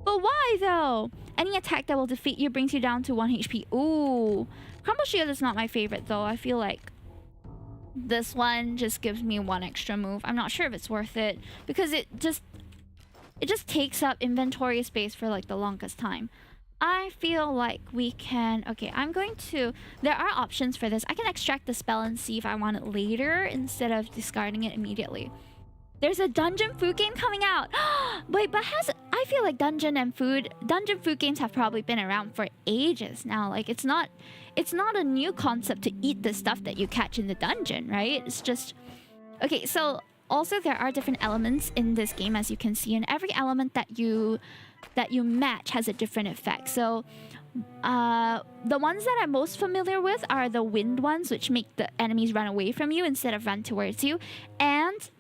But why though? Any attack that will defeat you brings you down to 1 HP. Ooh. Crumble Shield is not my favorite though. I feel like this one just gives me 1 extra move. I'm not sure if it's worth it because it it just takes up inventory space for like the longest time. I feel like we can... Okay, I'm going to... There are options for this. I can extract the spell and see if I want it later instead of discarding it immediately. There's a dungeon food game coming out. Wait, but I feel like dungeon food games have probably been around for ages now. Like it's not a new concept to eat the stuff that you catch in the dungeon, right? It's just... Okay, so also there are different elements in this game, as you can see, and every element that you match has a different effect. So the ones that I'm most familiar with are the wind ones, which make the enemies run away from you instead of run towards you, and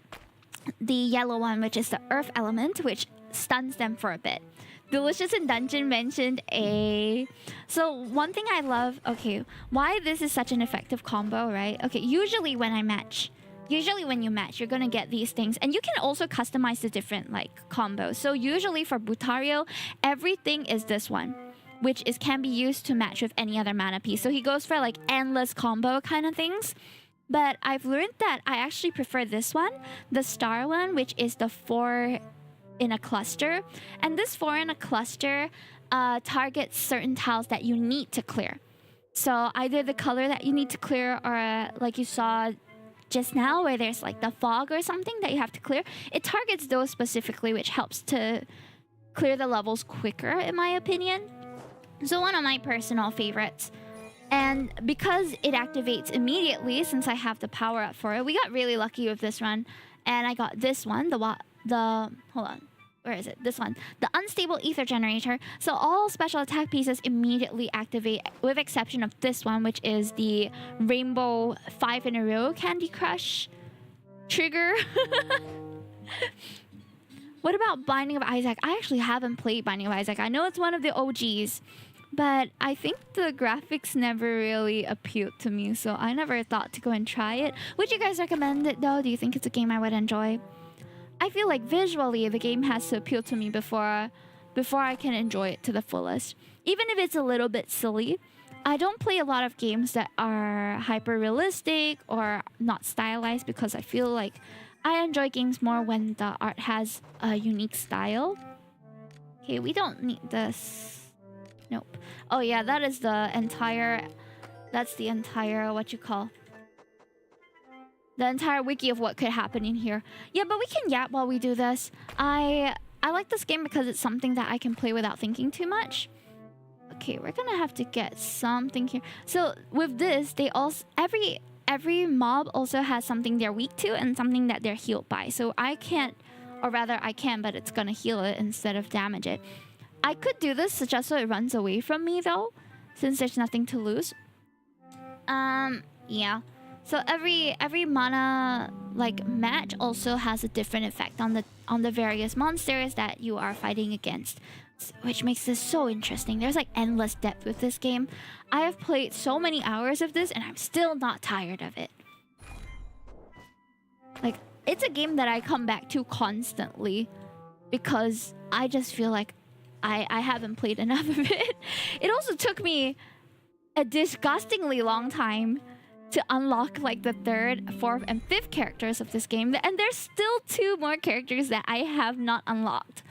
the yellow one, which is the earth element, which stuns them for a bit. Delicious in Dungeon mentioned a... So one thing I love... Okay, why this is such an effective combo, right? Okay, usually when you match, you're gonna get these things. And you can also customize the different, like, combos. So usually for Butario, everything is this one, which can be used to match with any other mana piece. So he goes for, like, endless combo kind of things. But I've learned that I actually prefer this one, the star one, which is the 4 in a cluster. And this 4 in a cluster targets certain tiles that you need to clear. So either the color that you need to clear, or like you saw just now where there's like the fog or something that you have to clear. It targets those specifically, which helps to clear the levels quicker, in my opinion. So one of my personal favorites. And because it activates immediately, since I have the power up for it, we got really lucky with this run. And I got this one, hold on, where is it? This one, the unstable ether generator. So all special attack pieces immediately activate, with exception of this one, which is the rainbow 5 in a row Candy Crush trigger. What about Binding of Isaac? I actually haven't played Binding of Isaac. I know it's one of the OGs. But I think the graphics never really appealed to me, so I never thought to go and try it. Would you guys recommend it though? Do you think it's a game I would enjoy? I feel like visually the game has to appeal to me before I can enjoy it to the fullest. Even if it's a little bit silly. I don't play a lot of games that are hyper realistic or not stylized, because I feel like I enjoy games more when the art has a unique style. Okay, we don't need this. Nope. Oh yeah, that is the entire... That's the entire... What you call... The entire wiki of what could happen in here. Yeah, but we can yap while we do this. I like this game because it's something that I can play without thinking too much. Okay, we're gonna have to get something here. So with this, they also... Every mob also has something they're weak to and something that they're healed by. So I can't... Or rather, I can, but it's gonna heal it instead of damage it. I could do this just so it runs away from me though, since there's nothing to lose. Yeah. So every mana like match also has a different effect on the various monsters that you are fighting against, which makes this so interesting. There's like endless depth with this game. I have played so many hours of this and I'm still not tired of it. Like, it's a game that I come back to constantly because I just feel like I haven't played enough of it. It also took me a disgustingly long time to unlock like the 3rd, 4th, and 5th characters of this game. And there's still 2 more characters that I have not unlocked.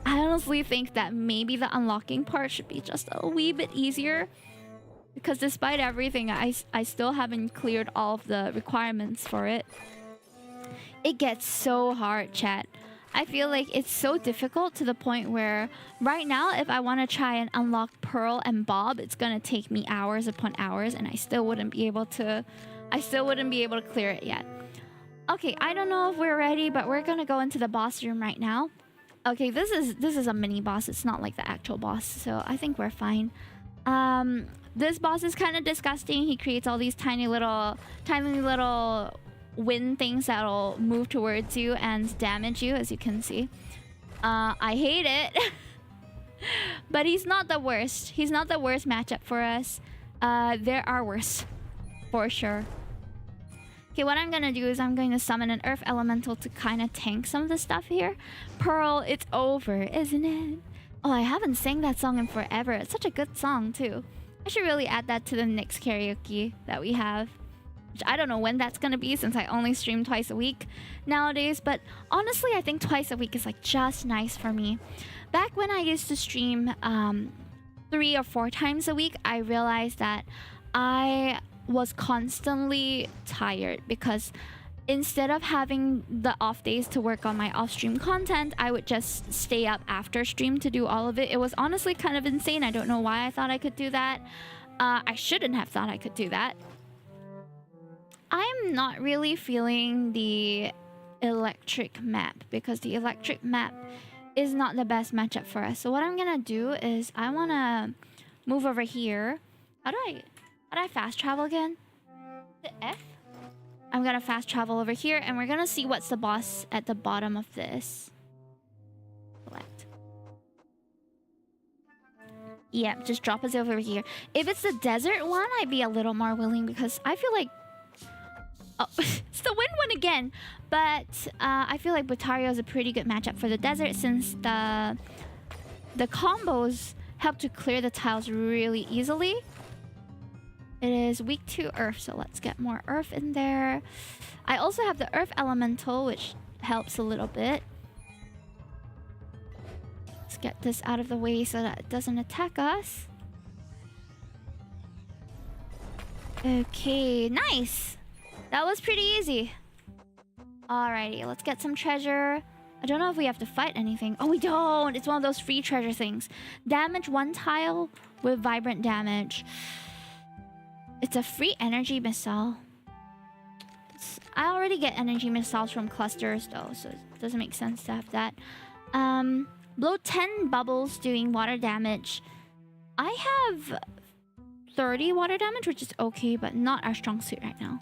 I honestly think that maybe the unlocking part should be just a wee bit easier. Because despite everything, I still haven't cleared all of the requirements for it. It gets so hard, chat. I feel like it's so difficult to the point where right now, if I want to try and unlock Pearl and Bob, it's gonna take me hours upon hours, and I still wouldn't be able to clear it yet. Okay, I don't know if we're ready, but we're gonna go into the boss room right now. Okay, this is a mini boss. It's not like the actual boss, so I think we're fine. This boss is kind of disgusting. He creates all these tiny little wind things that'll move towards you and damage you, as you can see. I hate it. But he's not the worst. He's not the worst matchup for us. There are worse, for sure. Okay, what I'm gonna do is I'm going to summon an Earth Elemental to kind of tank some of the stuff here. Pearl, it's over, isn't it? Oh, I haven't sang that song in forever. It's such a good song, too. I should really add that to the next karaoke that we have. which I don't know when that's gonna be since I only stream twice a week nowadays. But honestly, I think twice a week is like just nice for me. Back when I used to stream 3 or 4 times a week, I realized that I was constantly tired because instead of having the off days to work on my off-stream content, I would just stay up after stream to do all of it. It was honestly kind of insane. I don't know why I thought I could do that. I shouldn't have thought I could do that. I'm not really feeling the electric map because the electric map is not the best matchup for us. So what I'm gonna do is I wanna move over here. How do I fast travel again? The F? I'm gonna fast travel over here and we're gonna see what's the boss at the bottom of this. Select. Yeah, just drop us over here. If it's the desert one, I'd be a little more willing because I feel like... Oh, it's the wind one again. But I feel like Butario is a pretty good matchup for the desert since the combos help to clear the tiles really easily. It is weak to earth, so let's get more earth in there. I also have the earth elemental, which helps a little bit. Let's get this out of the way so that it doesn't attack us. Okay, nice. That was pretty easy. Alrighty, let's get some treasure. I don't know if we have to fight anything. Oh, we don't. It's one of those free treasure things. Damage 1 tile with vibrant damage. It's a free energy missile. I already get energy missiles from clusters though, so it doesn't make sense to have that. Blow 10 bubbles doing water damage. I have 30 water damage, which is okay, but not our strong suit right now.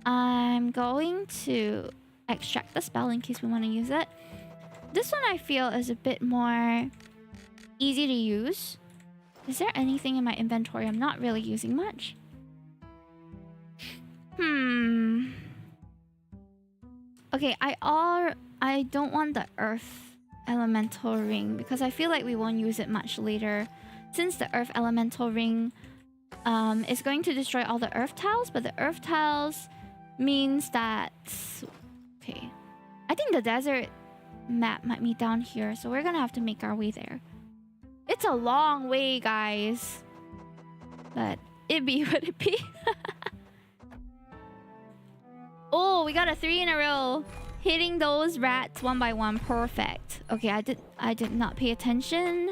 I'm going to extract the spell in case we want to use it. This one I feel is a bit more easy to use. Is there anything in my inventory I'm not really using much? Okay, I don't want the earth elemental ring because I feel like we won't use it much later. Since the earth elemental ring is going to destroy all the earth tiles, but the earth tiles means that... Okay. I think the desert map might be down here, so we're gonna have to make our way there. It's a long way, guys. But it be what it be. Oh, we got a 3 in a row. Hitting those rats one by one. Perfect. Okay, I did not pay attention.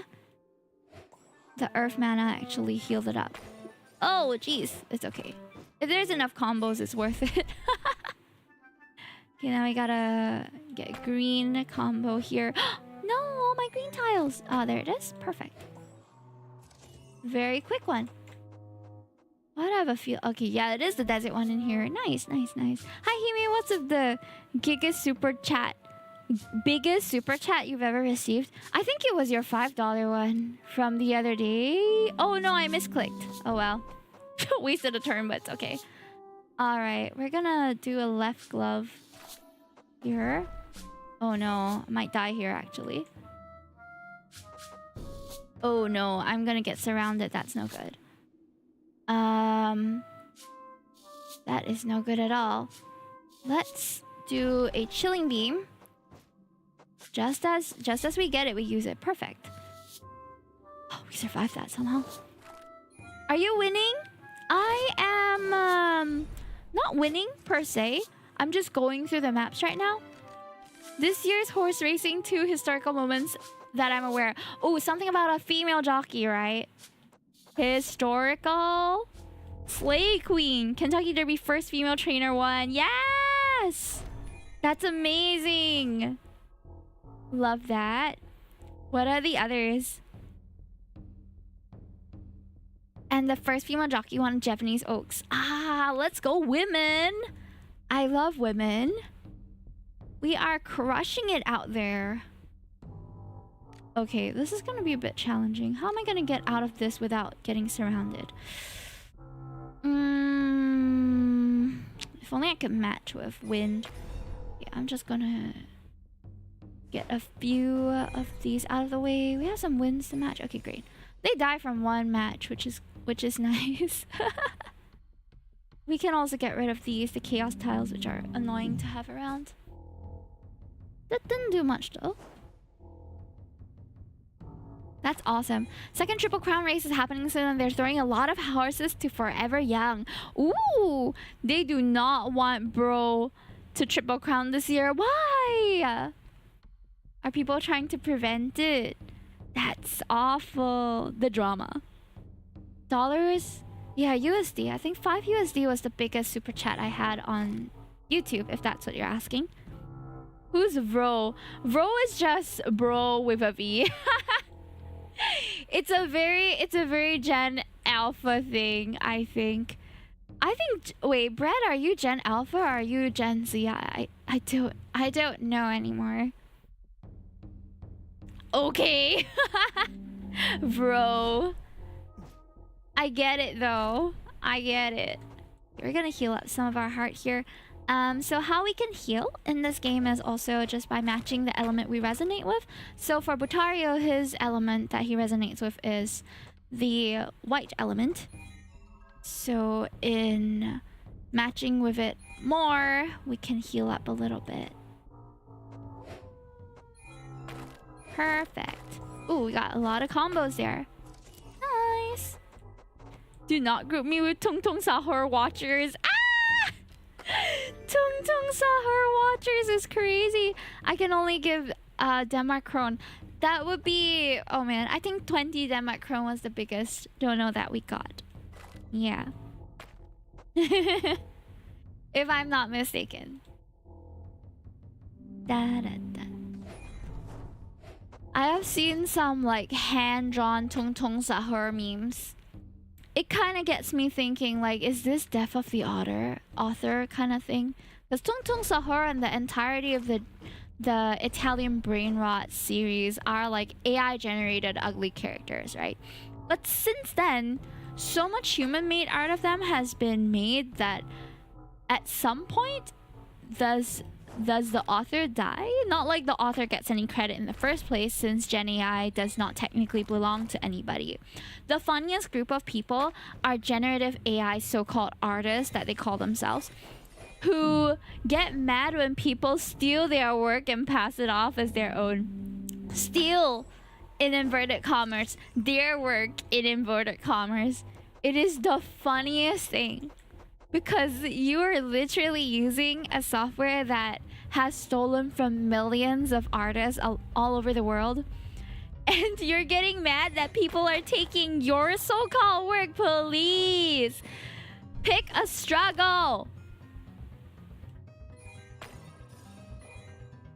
The earth mana actually healed it up. Oh, jeez. It's okay. If there's enough combos, it's worth it. Okay, now we gotta get green combo here. No, all my green tiles. Oh, there it is. Perfect. Very quick one. Why do I have a feel? Okay, yeah, it is the desert one in here. Nice, nice, nice. Hi, Hime. What's up? The biggest super chat you've ever received? I think it was your $5 one from the other day. Oh no, I misclicked. Oh well. Wasted a turn, but it's okay. Alright, we're gonna do a left glove here. Oh no, I might die here actually. Oh no, I'm gonna get surrounded. That's no good. That is no good at all. Let's do a chilling beam. Just as we get it, we use it. Perfect. Oh, we survived that somehow. Are you winning? I am not winning per se. I'm just going through the maps right now. This year's horse racing 2 historical moments that I'm aware. Oh, something about a female jockey, right? Historical Slay Queen. Kentucky Derby first female trainer won. Yes! That's amazing. Love that. What are the others? And the first female jockey won Japanese Oaks. Ah, let's go women. I love women. We are crushing it out there. Okay, this is gonna be a bit challenging. How am I gonna get out of this without getting surrounded? If only I could match with wind. Yeah, I'm just gonna get a few of these out of the way. We have some winds to match. Okay, great. They die from one match, which is nice. We can also get rid of these, the chaos tiles, which are annoying to have around. That didn't do much though. That's awesome. Second Triple Crown race is happening soon and they're throwing a lot of horses to Forever Young. Ooh, they do not want Bro to Triple Crown this year. Why? Are people trying to prevent it? That's awful. The drama. Dollars? Yeah, USD. I think 5 USD was the biggest super chat I had on YouTube, if that's what you're asking. Who's Bro? Bro is just Bro with a V. It's a very Gen Alpha thing, I think. Wait, Brett, are you Gen Alpha or are you Gen Z? I don't know anymore. Okay. Bro. I get it though. I get it. We're gonna heal up some of our heart here. So how we can heal in this game is also just by matching the element we resonate with. So for Butario, his element that he resonates with is the white element. So in matching with it more, we can heal up a little bit. Perfect. Ooh, we got a lot of combos there. Nice. Do not group me with Tung Tung Sahur watchers. Ah! Tung Tung Sahur watchers is crazy. I can only give Denmark Krone. That would be... Oh man, I think 20 Denmark Krone was the biggest dono that we got. Yeah. If I'm not mistaken. Da, da, da. I have seen some like hand-drawn Tung Tung Sahur memes. It kind of gets me thinking, like, is this Death of the author kind of thing? Because Tung Tung Sahur and the entirety of the Italian Brain Rot series are like AI-generated ugly characters, right? But since then, so much human-made art of them has been made that at some point, does the author die? Not like the author gets any credit in the first place, since Gen AI does not technically belong to anybody. The funniest group of people are generative AI so-called artists that they call themselves, who get mad when people steal their work and pass it off as their own. Steal, in inverted commas, their work in inverted commas. It is the funniest thing. Because you are literally using a software that has stolen from millions of artists all over the world. And you're getting mad that people are taking your so-called work. Please pick a struggle.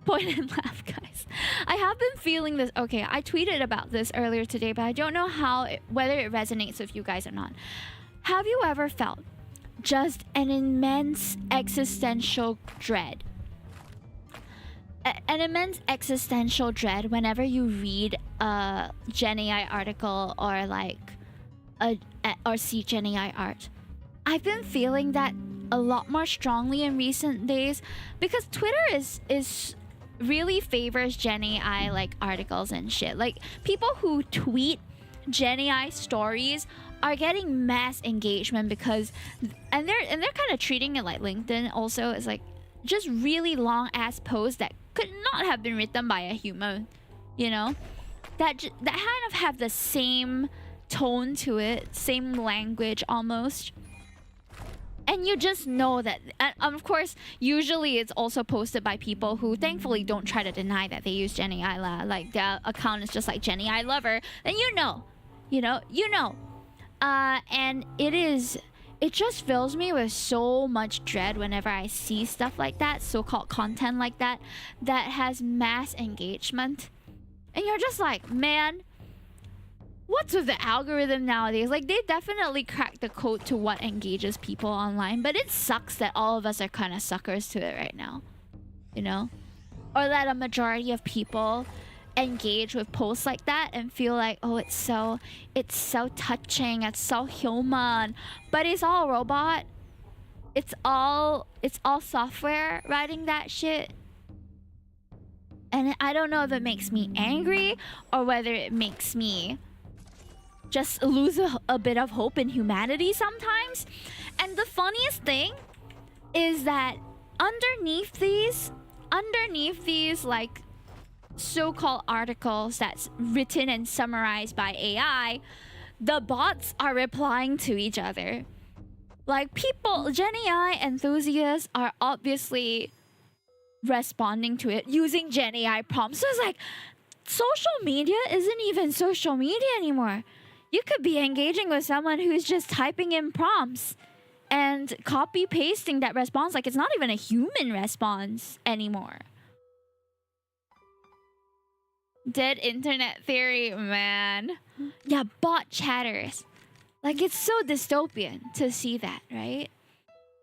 Point and laugh, guys. I have been feeling this. Okay, I tweeted about this earlier today, but I don't know whether it resonates with you guys or not. Have you ever felt just an immense existential dread? An immense existential dread whenever you read a Gen AI article or like or see Gen AI art. I've been feeling that a lot more strongly in recent days because Twitter is really favors Gen AI like articles and shit. Like people who tweet Gen AI stories are getting mass engagement because and they're kind of treating it like LinkedIn also as like just really long ass posts that could not have been written by a human, you know, that kind of have the same tone to it, same language almost. And you just know that, and of course, usually it's also posted by people who thankfully don't try to deny that they use Gen AI. Like their account is just like Gen AI lover, then you know. And it just fills me with so much dread whenever I see stuff like that, so-called content like that, that has mass engagement. And you're just like, man, what's with the algorithm nowadays? Like, they definitely cracked the code to what engages people online, but it sucks that all of us are kind of suckers to it right now, you know? Or that a majority of people engage with posts like that and feel like, oh, it's so touching, it's so human, but it's all robot. It's all software writing that shit. And I don't know if it makes me angry or whether it makes me just lose a bit of hope in humanity sometimes. And the funniest thing is that underneath these like so-called articles that's written and summarized by AI, the bots are replying to each other. Like people, Gen AI enthusiasts are obviously responding to it using Gen AI prompts. So it's like social media isn't even social media anymore. You could be engaging with someone who's just typing in prompts and copy pasting that response. Like it's not even a human response anymore. Dead internet theory, man. Yeah, bot chatters. Like it's so dystopian to see that, right?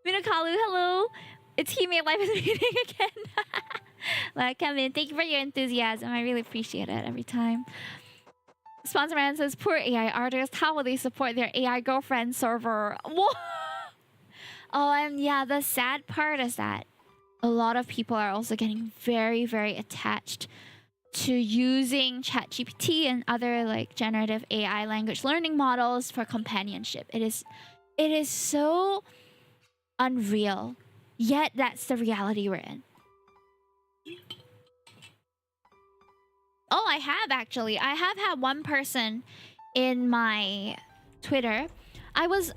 Minakalu, hello. It's Hime Live is reading again. Like, Kevin, thank you for your enthusiasm. I really appreciate it every time. Sponsor Man says, poor AI artists, how will they support their AI girlfriend server? What? Oh, and yeah, the sad part is that a lot of people are also getting very, very attached to using ChatGPT and other like generative AI language learning models for companionship. It is so unreal. Yet that's the reality we're in. Oh, I have actually. I have had one person in my Twitter. I was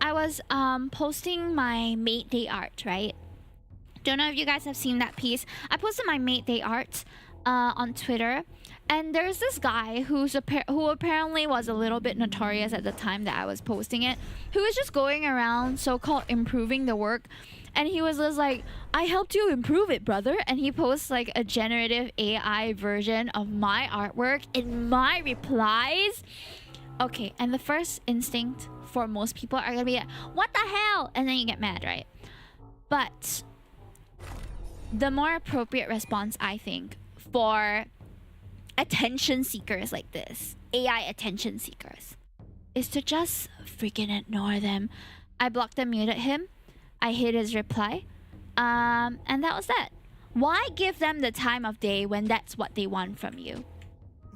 posting my mate day art, right? Don't know if you guys have seen that piece. I posted my mate day art on Twitter, and there's this guy who apparently was a little bit notorious at the time that I was posting it, who was just going around so-called improving the work. And he was just like, I helped you improve it, brother. And he posts like a generative AI version of my artwork in my replies. Okay, and the first instinct for most people are gonna be, what the hell? And then you get mad, right? But the more appropriate response, I think, for attention seekers like this, AI attention seekers, is to just freaking ignore them. I blocked and muted him. I hid his reply. And that was that. Why give them the time of day when that's what they want from you?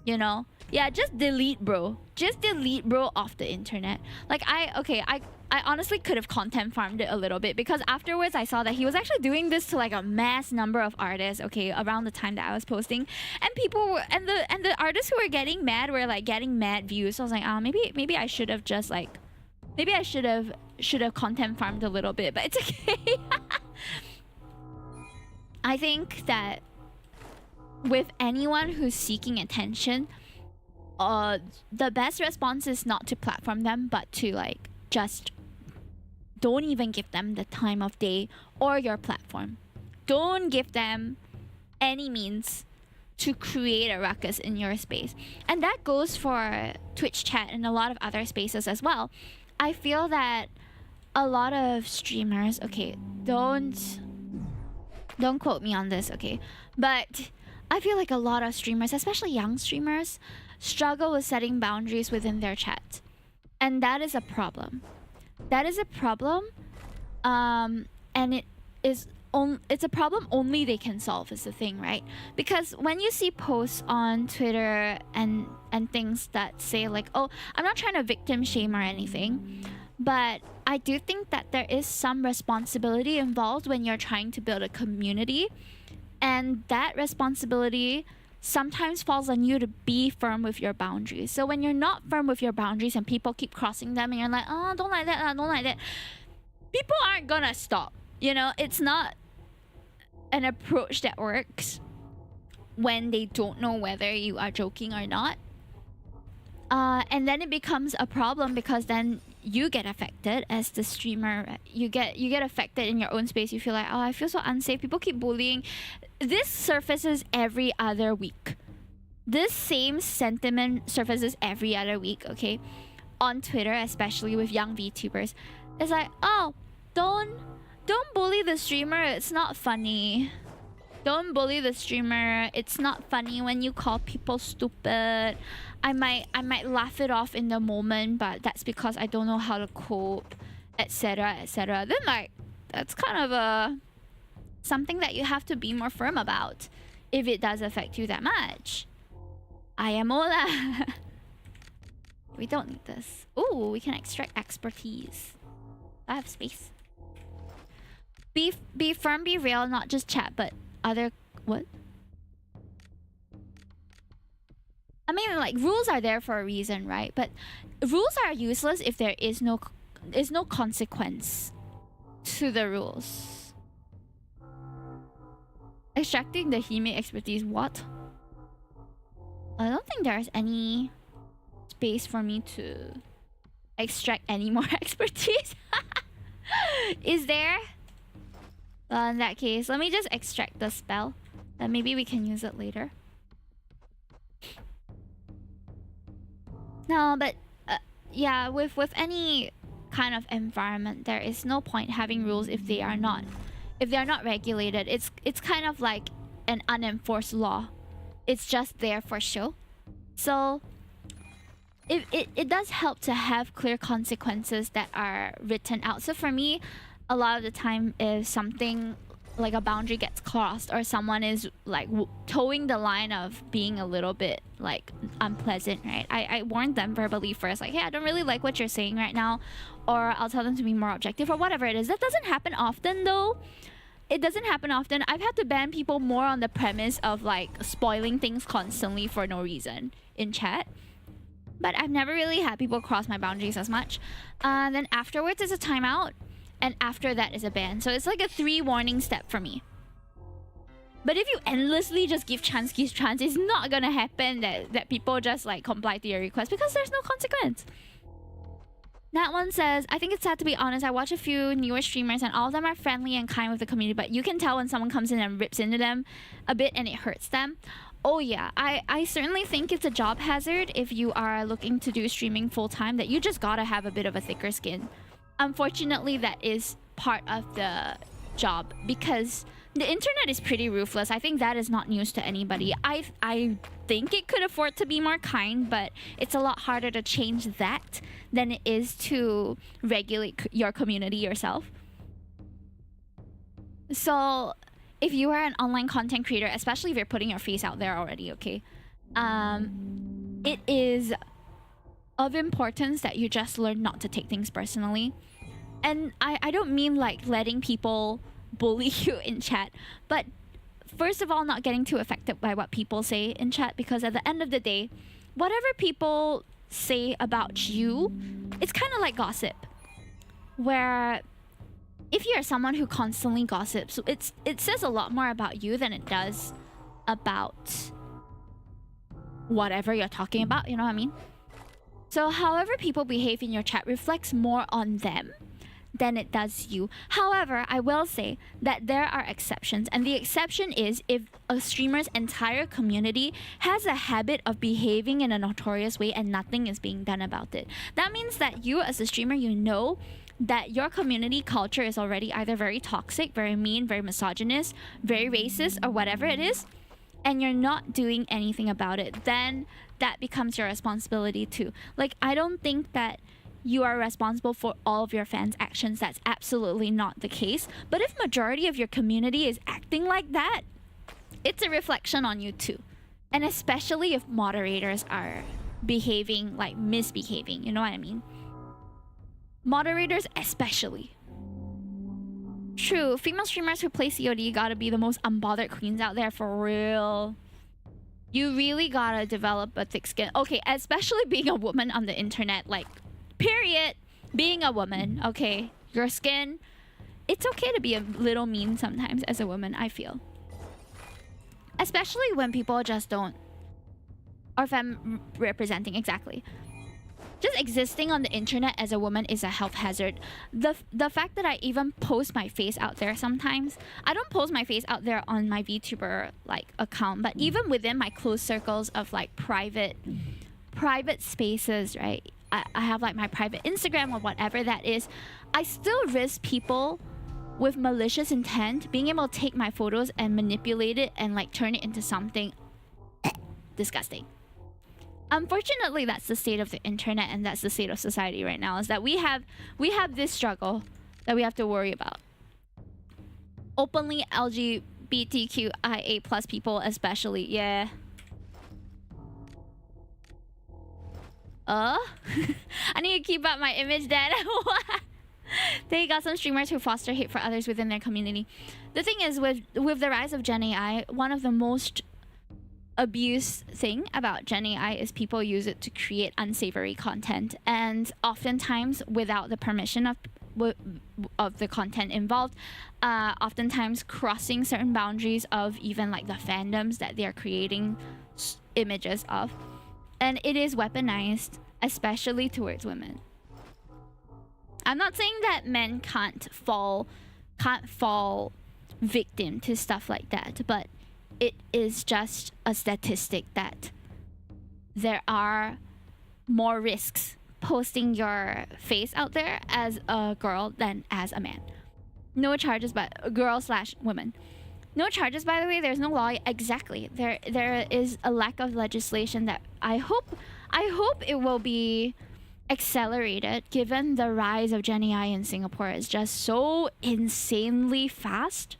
You know? Yeah, just delete, bro. Just delete, bro, off the internet. Like, I honestly could have content farmed it a little bit, because afterwards I saw that he was actually doing this to like a mass number of artists, okay, around the time that I was posting. And people were, and the artists who were getting mad were like getting mad views. So I was like, maybe I should have just like, maybe I should have content farmed a little bit, but it's okay. I think that with anyone who's seeking attention, the best response is not to platform them, but to like just don't even give them the time of day or your platform. Don't give them any means to create a ruckus in your space. And that goes for Twitch chat and a lot of other spaces as well. I feel that a lot of streamers, okay, don't quote me on this, okay, but I feel like a lot of streamers, especially young streamers, struggle with setting boundaries within their chat. And that is a problem. That is a problem. And it's a problem only they can solve, is the thing, right? Because when you see posts on Twitter and things that say like, oh, I'm not trying to victim shame or anything, but I do think that there is some responsibility involved when you're trying to build a community, and that responsibility sometimes falls on you to be firm with your boundaries. So when you're not firm with your boundaries and people keep crossing them and you're like, oh, don't like that, don't like that, people aren't gonna stop. You know, it's not an approach that works when they don't know whether you are joking or not. And then it becomes a problem, because then you get affected as the streamer. You get affected in your own space. You feel like, oh, I feel so unsafe. People keep bullying. This surfaces every other week. This same sentiment surfaces every other week, okay? On Twitter, especially with young VTubers. It's like, oh, don't bully the streamer. It's not funny. Don't bully the streamer. It's not funny when you call people stupid. I might laugh it off in the moment, but that's because I don't know how to cope, etc., etc. Then like, that's kind of something that you have to be more firm about if it does affect you that much. I am Ola. We don't need this. Ooh, we can extract expertise. I have space. Be firm, be real, not just chat, but other what? I mean, like, rules are there for a reason, right? But rules are useless if there is no consequence to the rules. Extracting the Hime expertise, what? I don't think there's any space for me to extract any more expertise. Is there? In that case, let me just extract the spell. Then maybe we can use it later. No, but yeah, with any kind of environment, there is no point having rules if they are not regulated. It's kind of like an unenforced law. It's just there for show. So it does help to have clear consequences that are written out. So for me, a lot of the time, if something like a boundary gets crossed or someone is like towing the line of being a little bit like unpleasant, right? I warned them verbally first, like, hey, I don't really like what you're saying right now, or I'll tell them to be more objective or whatever it is. That doesn't happen often though. It doesn't happen often. I've had to ban people more on the premise of like spoiling things constantly for no reason in chat. But I've never really had people cross my boundaries as much. Then afterwards is a timeout. And after that is a ban. So it's like a 3 warning step for me. But if you endlessly just give chance, it's not gonna happen that people just like comply to your request because there's no consequence. That one says, I think it's sad to be honest. I watch a few newer streamers and all of them are friendly and kind with the community, but you can tell when someone comes in and rips into them a bit and it hurts them. Oh yeah, I certainly think it's a job hazard if you are looking to do streaming full time, that you just gotta have a bit of a thicker skin. Unfortunately, that is part of the job because the internet is pretty ruthless. I think that is not news to anybody. I think it could afford to be more kind, but it's a lot harder to change that than it is to regulate your community yourself. So if you are an online content creator, especially if you're putting your face out there already, okay, it is of importance that you just learn not to take things personally. And I don't mean like letting people bully you in chat, but first of all, not getting too affected by what people say in chat, because at the end of the day, whatever people say about you, it's kind of like gossip, where if you're someone who constantly gossips, it says a lot more about you than it does about whatever you're talking about, you know what I mean? So however people behave in your chat reflects more on them than it does you. However, I will say that there are exceptions, and the exception is if a streamer's entire community has a habit of behaving in a notorious way and nothing is being done about it. That means that you as a streamer, you know that your community culture is already either very toxic, very mean, very misogynist, very racist, or whatever it is, and you're not doing anything about it. Then that becomes your responsibility too. Like, I don't think that you are responsible for all of your fans' actions. That's absolutely not the case. But if majority of your community is acting like that, it's a reflection on you too. And especially if moderators are behaving, like misbehaving, you know what I mean? Moderators especially. True, female streamers who play COD gotta be the most unbothered queens out there for real. You really gotta develop a thick skin. Okay, especially being a woman on the internet, like, period. Being a woman, okay? Your skin, it's okay to be a little mean sometimes as a woman, I feel. Especially when people just don't... Or if I'm representing, exactly. Just existing on the internet as a woman is a health hazard. The fact that I even post my face out there sometimes... I don't post my face out there on my Vtuber, like, account, but even within my close circles of, like, private spaces, right? I have like my private Instagram or whatever that is. I still risk people with malicious intent being able to take my photos and manipulate it and like turn it into something disgusting. Unfortunately, that's the state of the internet and that's the state of society right now, is that we have this struggle that we have to worry about. Openly LGBTQIA+ people especially, yeah. I need to keep up my image then. They got some streamers who foster hate for others within their community. The thing is, with the rise of Gen AI, one of the most abused thing about Gen AI is people use it to create unsavory content, and oftentimes without the permission of the content involved, oftentimes crossing certain boundaries of even like the fandoms that they're creating images of, and it is weaponized, especially towards women. I'm not saying that men can't fall victim to stuff like that, but it is just a statistic that there are more risks posting your face out there as a girl than as a man. No charges, but girl/woman. No charges, by the way. There's no law. Exactly. There is a lack of legislation that I hope it will be accelerated, given the rise of Gen AI in Singapore is just so insanely fast.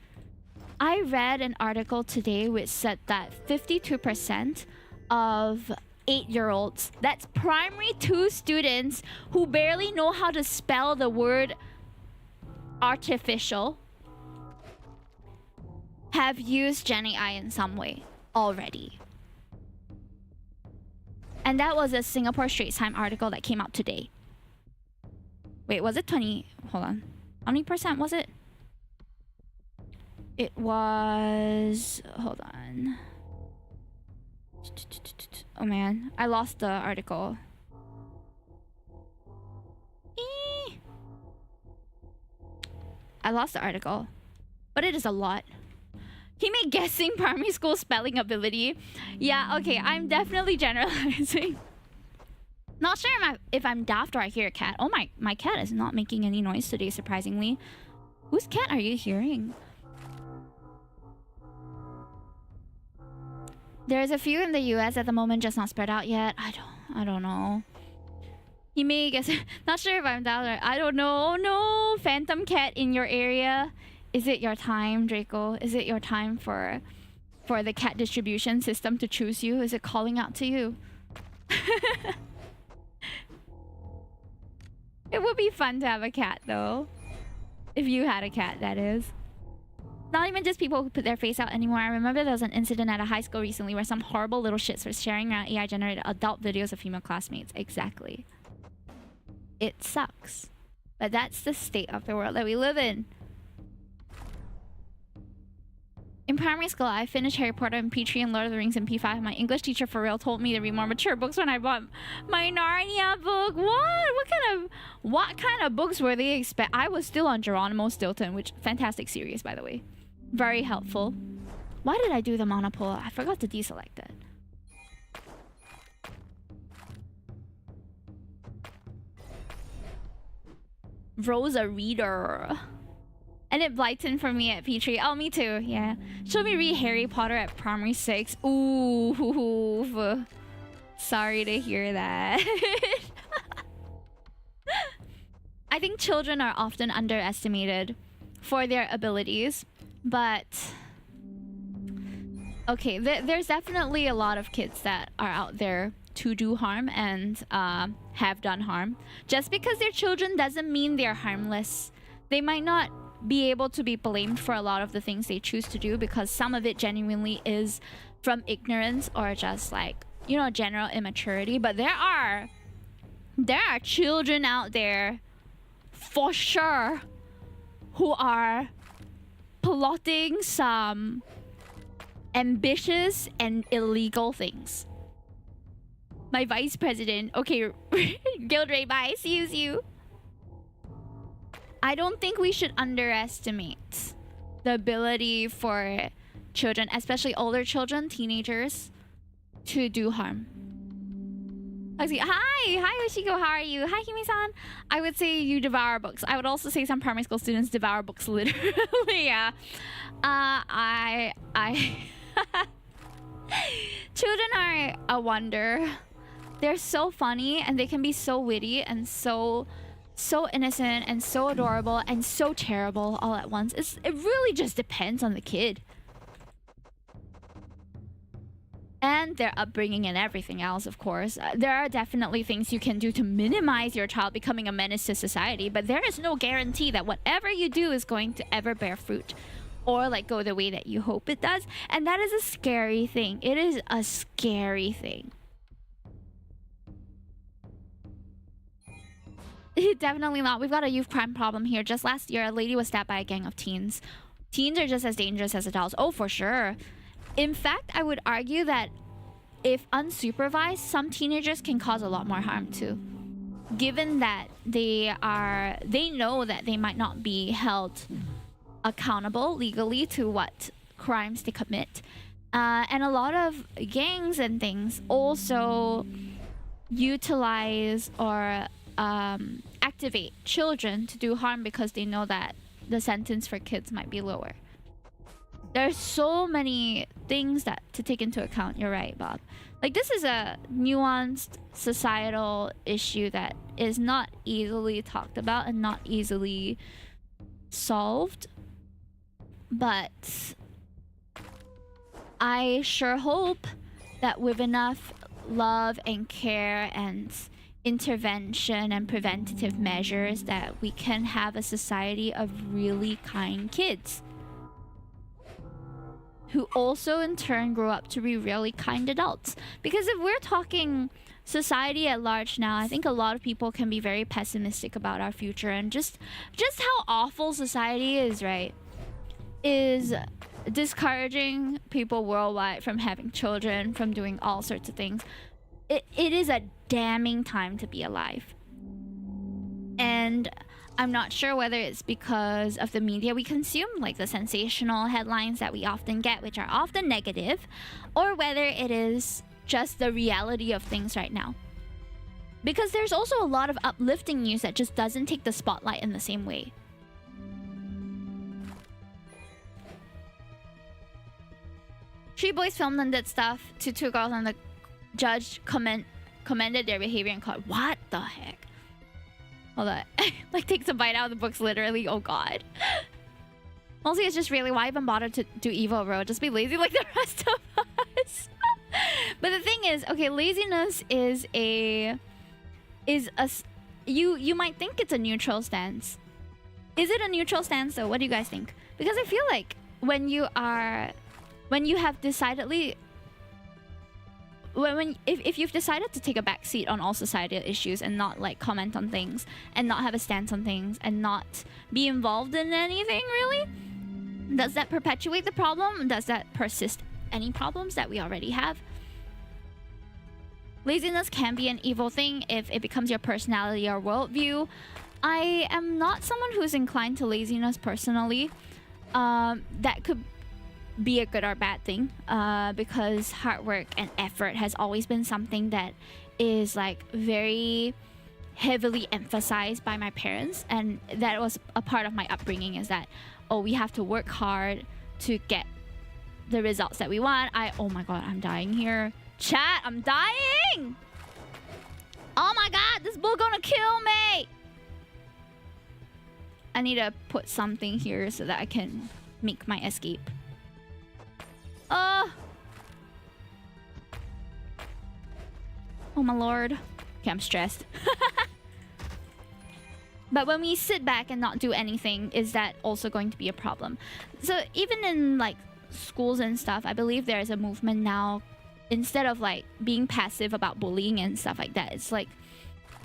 I read an article today which said that 52% of 8-year-olds, that's primary 2 students who barely know how to spell the word artificial, have used Gen AI in some way already. And that was a Singapore Straits Time article that came out today. Wait, was it 20? Hold on. How many percent was it? It was... Hold on. Oh man, I lost the article. I lost the article. But it is a lot. He made guessing primary school spelling ability. Yeah, okay, I'm definitely generalizing. Not sure if I'm daft or I hear a cat. Oh my cat is not making any noise today, surprisingly. Whose cat are you hearing? There's a few in the US at the moment, just not spread out yet. I don't know. He may guess. Not sure if I'm down or I don't know. Oh no, phantom cat in your area. Is it your time, Draco? Is it your time for the cat distribution system to choose you? Is it calling out to you? It would be fun to have a cat though. If you had a cat, that is. Not even just people who put their face out anymore. I remember there was an incident at a high school recently where some horrible little shits were sharing around AI-generated adult videos of female classmates. Exactly. It sucks. But that's the state of the world that we live in. In primary school, I finished Harry Potter and P3 and Lord of the Rings in P5. My English teacher for real told me to read more mature books when I bought my Narnia book. What kind of books were they expect? I was still on Geronimo Stilton, which fantastic series, by the way. Very helpful. Why did I do the monopole? I forgot to deselect it. Rosa Reader. And it blighted for me at P3. Oh, me too. Yeah. Should we read Harry Potter at primary 6? Ooh. Sorry to hear that. I think children are often underestimated for their abilities. But... okay, there's definitely a lot of kids that are out there to do harm and have done harm. Just because they're children doesn't mean they're harmless. They might not be able to be blamed for a lot of the things they choose to do, because some of it genuinely is from ignorance or just like, you know, general immaturity. But there are children out there for sure who are plotting some ambitious and illegal things. My vice president, okay, Gildray, bye, see you. I don't think we should underestimate the ability for children, especially older children, teenagers, to do harm. Hi Yoshiko, how are you? Hi Hime-san. I would say you devour books. I would also say some primary school students devour books literally. Yeah. I children are a wonder. They're so funny and they can be so witty and so innocent and so adorable and so terrible all at once. It really just depends on the kid. and their upbringing and everything else, of course. There are definitely things you can do to minimize your child becoming a menace to society, but there is no guarantee that whatever you do is going to ever bear fruit or like go the way that you hope it does. And that is a scary thing. It is a scary thing. Definitely not. We've got a youth crime problem here. Just last year, a lady was stabbed by a gang of teens. Teens are just as dangerous as adults. Oh, for sure. In fact, I would argue that if unsupervised, some teenagers can cause a lot more harm too. Given that they know that they might not be held accountable legally to what crimes they commit. And a lot of gangs and things also utilize or activate children to do harm because they know that the sentence for kids might be lower. There's so many things that to take into account. You're right, Bob. Like, this is a nuanced societal issue that is not easily talked about and not easily solved. But I sure hope that with enough love and care and intervention and preventative measures that we can have a society of really kind kids who also in turn grow up to be really kind adults. Because if we're talking society at large now, I think a lot of people can be very pessimistic about our future, and just how awful society is, right? Is discouraging people worldwide from having children, from doing all sorts of things. It is a damning time to be alive. And I'm not sure whether it's because of the media we consume, like the sensational headlines that we often get, which are often negative, or whether it is just the reality of things right now. Because there's also a lot of uplifting news that just doesn't take the spotlight in the same way. Three boys filmed and did stuff to two girls, and the judge commended their behavior and called, what the heck? Hold on. Like, takes a bite out of the books, literally. Oh god. Mostly it's just really, why even bother to do evil, bro? Just be lazy like the rest of us. But the thing is, okay, laziness is you might think it's a neutral stance. Is it a neutral stance though? What do you guys think? Because I feel like when you have decidedly if you've decided to take a back seat on all societal issues and not like comment on things and not have a stance on things and not be involved in anything really, does that perpetuate the problem? Does that persist any problems that we already have? Laziness can be an evil thing if it becomes your personality or worldview. I am not someone who's inclined to laziness personally. That could be a good or bad thing, because hard work and effort has always been something that is like very heavily emphasized by my parents, and that was a part of my upbringing, is that, oh, we have to work hard to get the results that we want. Oh my god, I'm dying here. Chat, I'm dying! Oh my god, this bull gonna kill me! I need to put something here so that I can make my escape. Oh my lord. Okay, I'm stressed. But when we sit back and not do anything, is that also going to be a problem? So even in like schools and stuff, I believe there is a movement now, instead of like being passive about bullying and stuff like that, it's like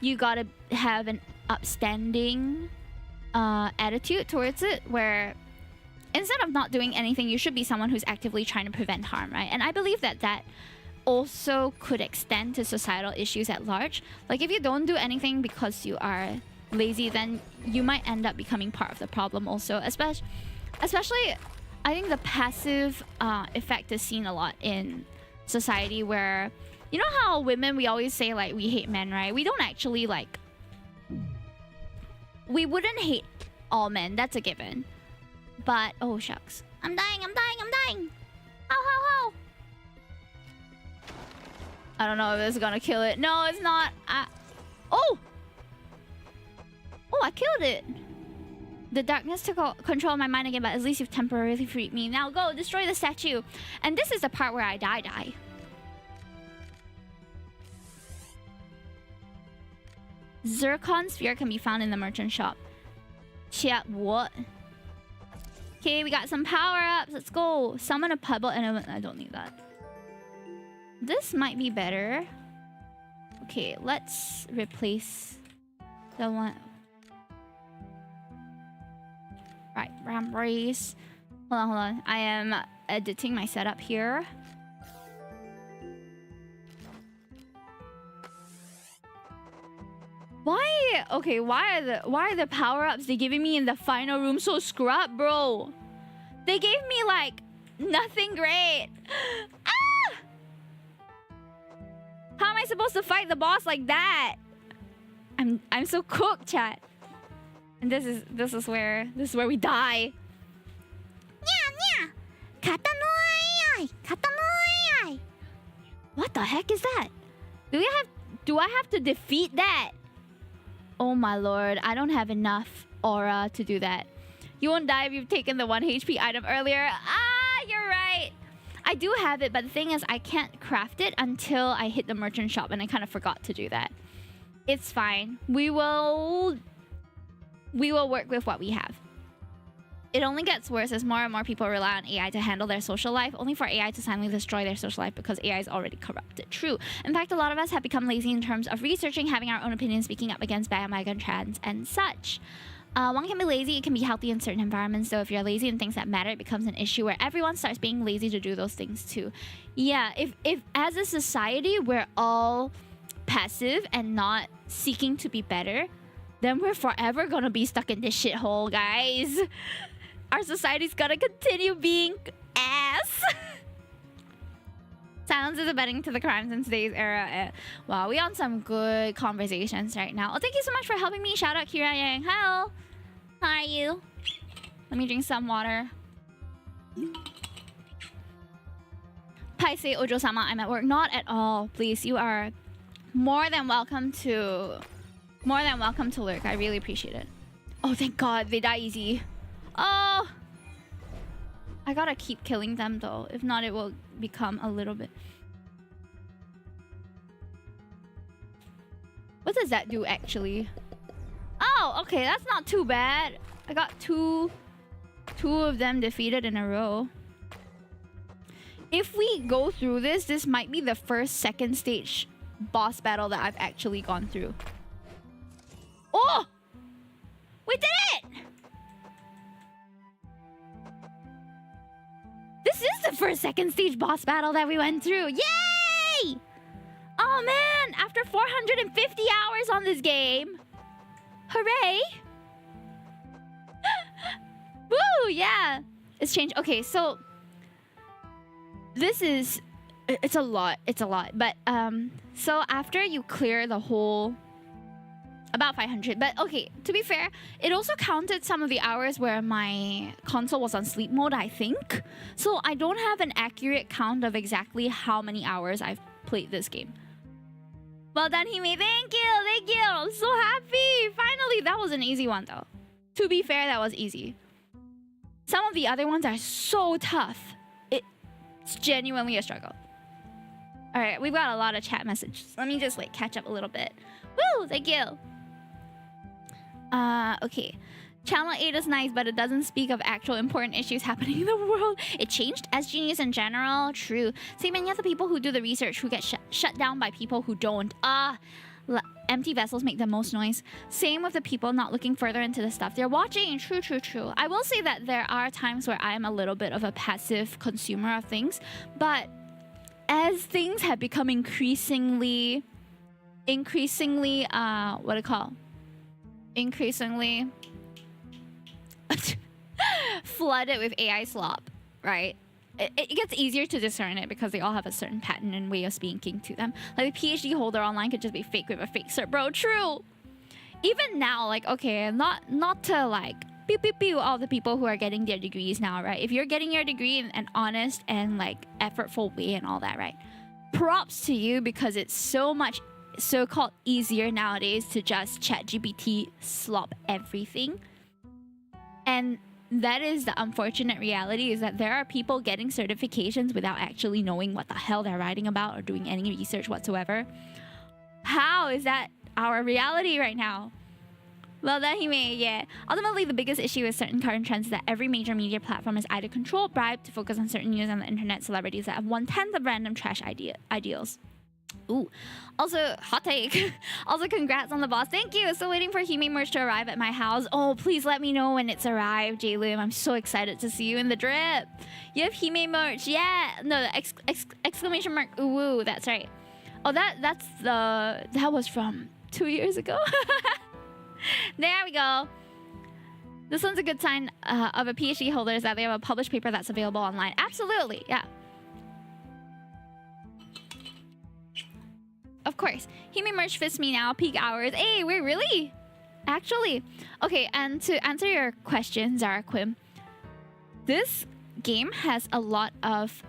you gotta have an upstanding attitude towards it, where instead of not doing anything, you should be someone who's actively trying to prevent harm, right? And I believe that that also could extend to societal issues at large. Like, if you don't do anything because you are lazy, then you might end up becoming part of the problem also. Especially, I think the passive effect is seen a lot in society, where, you know how women, we always say like we hate men, right? We don't actually like... We wouldn't hate all men, that's a given. But, oh shucks. I'm dying! Ow! I don't know if this is gonna kill it. No, it's not. Oh! Oh, I killed it! The darkness took control of my mind again, but at least you've temporarily freed me. Now go, destroy the statue! And this is the part where I die. Zircon sphere can be found in the merchant shop. Chat, what? Okay, we got some power-ups. Let's go. Summon a pebble and I don't need that. This might be better. Okay, let's replace the one. Right, ram race. Hold on. I am editing my setup here. Why? Okay, why are the power-ups they giving me in the final room so scrub, bro? They gave me like nothing great. Ah! How am I supposed to fight the boss like that? I'm so cooked, chat. And this is where we die. What the heck is that? Do I have to defeat that? Oh my lord, I don't have enough aura to do that. You won't die if you've taken the 1 HP item earlier. Ah, you're right. I do have it, but the thing is I can't craft it until I hit the merchant shop, and I kind of forgot to do that. It's fine. We will work with what we have. It only gets worse as more and more people rely on AI to handle their social life, only for AI to suddenly destroy their social life because AI is already corrupted. True. In fact, a lot of us have become lazy in terms of researching, having our own opinions, speaking up against bandwagon trends, and such. One can be lazy, it can be healthy in certain environments, though if you're lazy in things that matter, it becomes an issue where everyone starts being lazy to do those things too. Yeah, if as a society we're all passive and not seeking to be better, then we're forever gonna be stuck in this shithole, guys. Our society's gonna continue being ass. Silence is abetting to the crimes in today's era. Wow, we on some good conversations right now. Oh, thank you so much for helping me. Shout out Kira Yang. Hello. How are you? Let me drink some water. Paise Ojo-sama, I'm at work. Not at all. Please, you are more than welcome to lurk. I really appreciate it. Oh, thank God, they die easy. Oh, I gotta keep killing them though. If not, it will become a little bit. What does that do actually? Oh, okay, that's not too bad. I got two of them defeated in a row. If we go through this might be the first second stage boss battle that I've actually gone through. Oh! We did it! This is the first second stage boss battle that we went through. Yay! Oh man, after 450 hours on this game. Hooray! Woo, yeah. It's changed. Okay, so this is it's a lot. But so after you clear the whole about 500, but okay, to be fair, it also counted some of the hours where my console was on sleep mode, I think. So I don't have an accurate count of exactly how many hours I've played this game. Well done, Hime. Thank you. I'm so happy. Finally, that was an easy one though. To be fair, that was easy. Some of the other ones are so tough. It's genuinely a struggle. All right, we've got a lot of chat messages. Let me just like catch up a little bit. Woo, thank you. Okay. Channel 8 is nice, but it doesn't speak of actual important issues happening in the world. It changed as genius in general. True. See, many of the people who do the research who get shut down by people who don't. Empty vessels make the most noise. Same with the people not looking further into the stuff they're watching. True. I will say that there are times where I am a little bit of a passive consumer of things, but as things have become increasingly flooded with AI slop, right? It gets easier to discern it because they all have a certain pattern and way of speaking to them. Like the PhD holder online could just be fake with a fake cert, bro. True. Even now, like, okay, not to like pew all the people who are getting their degrees now, right? If you're getting your degree in an honest and like effortful way and all that, right? Props to you because it's so much so-called easier nowadays to just ChatGPT slop everything. And that is the unfortunate reality, is that there are people getting certifications without actually knowing what the hell they're writing about or doing any research whatsoever. How is that our reality right now? Well done, Hime, yeah. Ultimately, the biggest issue with certain current trends is that every major media platform is either controlled, bribed to focus on certain news on the internet, celebrities that have 1/10 of random trash ideals. Ooh. Also, hot take. Also, congrats on the boss. Thank you. Still waiting for Hime merch to arrive at my house. Oh, please let me know when it's arrived, J-Loom. I'm so excited to see you in the drip. You have Hime merch. Yeah. No, the exclamation mark. Ooh, that's right. Oh, that was from 2 years ago. There we go. This one's a good sign of a PhD holder is that they have a published paper that's available online. Absolutely, yeah. Of course. Hime merch fits me now, peak hours. Hey, wait, really? Actually. Okay, and to answer your question, Zara Quim, this game has a lot of...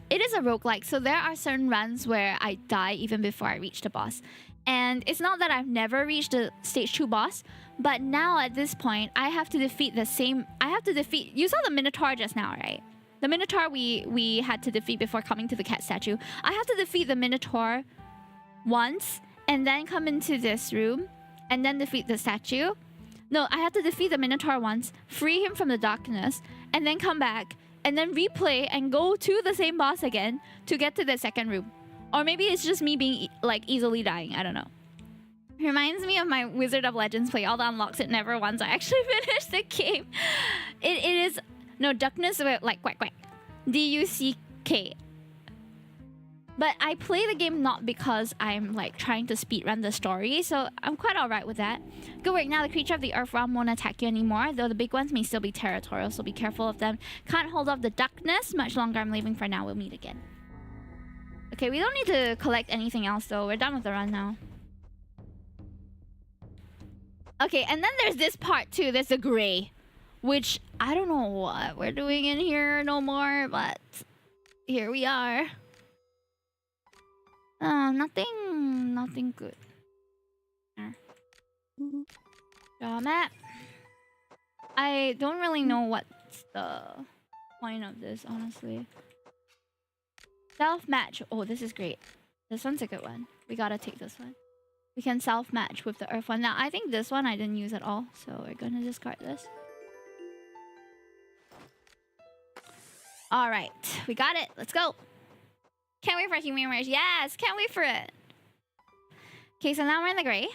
it is a roguelike, so there are certain runs where I die even before I reach the boss. And it's not that I've never reached the stage 2 boss, but now at this point, I have to defeat the same... You saw the Minotaur just now, right? The Minotaur we had to defeat before coming to the cat statue. I have to defeat the Minotaur once, and then come into this room, and then defeat the statue. No, I have to defeat the Minotaur once, free him from the darkness, and then come back, and then replay and go to the same boss again to get to the second room. Or maybe it's just me being like easily dying. I don't know. Reminds me of my Wizard of Legends play. All the unlocks it never once I actually finished the game. It is... No, duckness, like quack quack. D-U-C-K. But I play the game not because I'm like trying to speedrun the story, so I'm quite alright with that. Good work. Now the creature of the earth realm won't attack you anymore, though the big ones may still be territorial, so be careful of them. Can't hold off the duckness much longer. I'm leaving for now. We'll meet again. Okay, we don't need to collect anything else though. We're done with the run now. Okay, and then there's this part too. There's the gray. Which, I don't know what we're doing in here no more, but here we are. Nothing good. Draw map. I don't really know what's the point of this, honestly. Self-match. Oh, this is great. This one's a good one. We gotta take this one. We can self-match with the earth one. Now, I think this one I didn't use at all, so we're gonna discard this. All right, we got it. Let's go. Can't wait for Hime merch. Yes, can't wait for it. Okay, so now we're in the gray.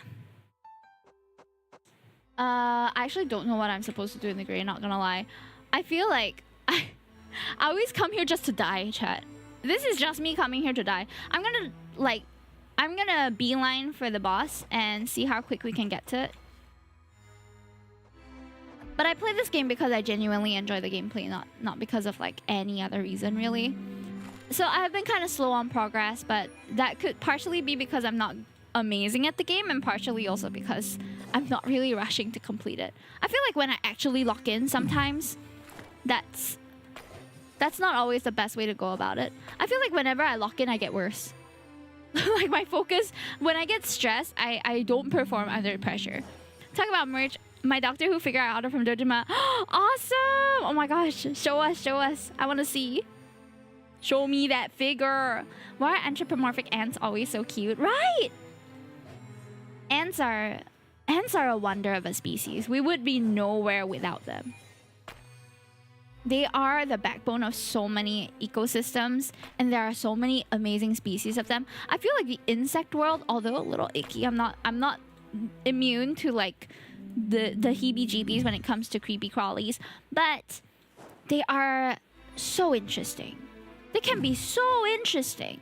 I actually don't know what I'm supposed to do in the gray, not gonna lie. I feel like I always come here just to die, chat. This is just me coming here to die. I'm gonna beeline for the boss and see how quick we can get to it. But I play this game because I genuinely enjoy the gameplay, not because of like any other reason really. So I've been kind of slow on progress, but that could partially be because I'm not amazing at the game, and partially also because I'm not really rushing to complete it. I feel like when I actually lock in sometimes, that's not always the best way to go about it. I feel like whenever I lock in, I get worse. Like my focus, when I get stressed, I don't perform under pressure. Talk about merch. My doctor who figured out order from Dojima. Awesome! Oh my gosh. Show us. I want to see. Show me that figure. Why are anthropomorphic ants always so cute? Right! Ants are a wonder of a species. We would be nowhere without them. They are the backbone of so many ecosystems, and there are so many amazing species of them. I feel like the insect world, although a little icky, I'm not immune to like the heebie-jeebies when it comes to creepy crawlies, but they are so interesting. They can be so interesting.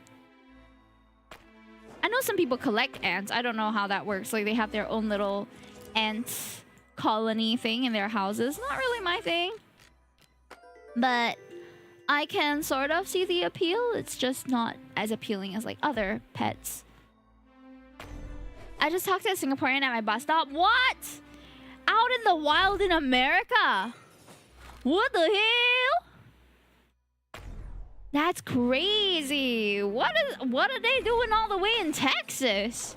I know some people collect ants. I don't know how that works. Like they have their own little ant colony thing in their houses. Not really my thing. But I can sort of see the appeal. It's just not as appealing as like other pets. I just talked to a Singaporean at my bus stop. What? Out in the wild in America? What the hell? That's crazy. What are they doing all the way in Texas?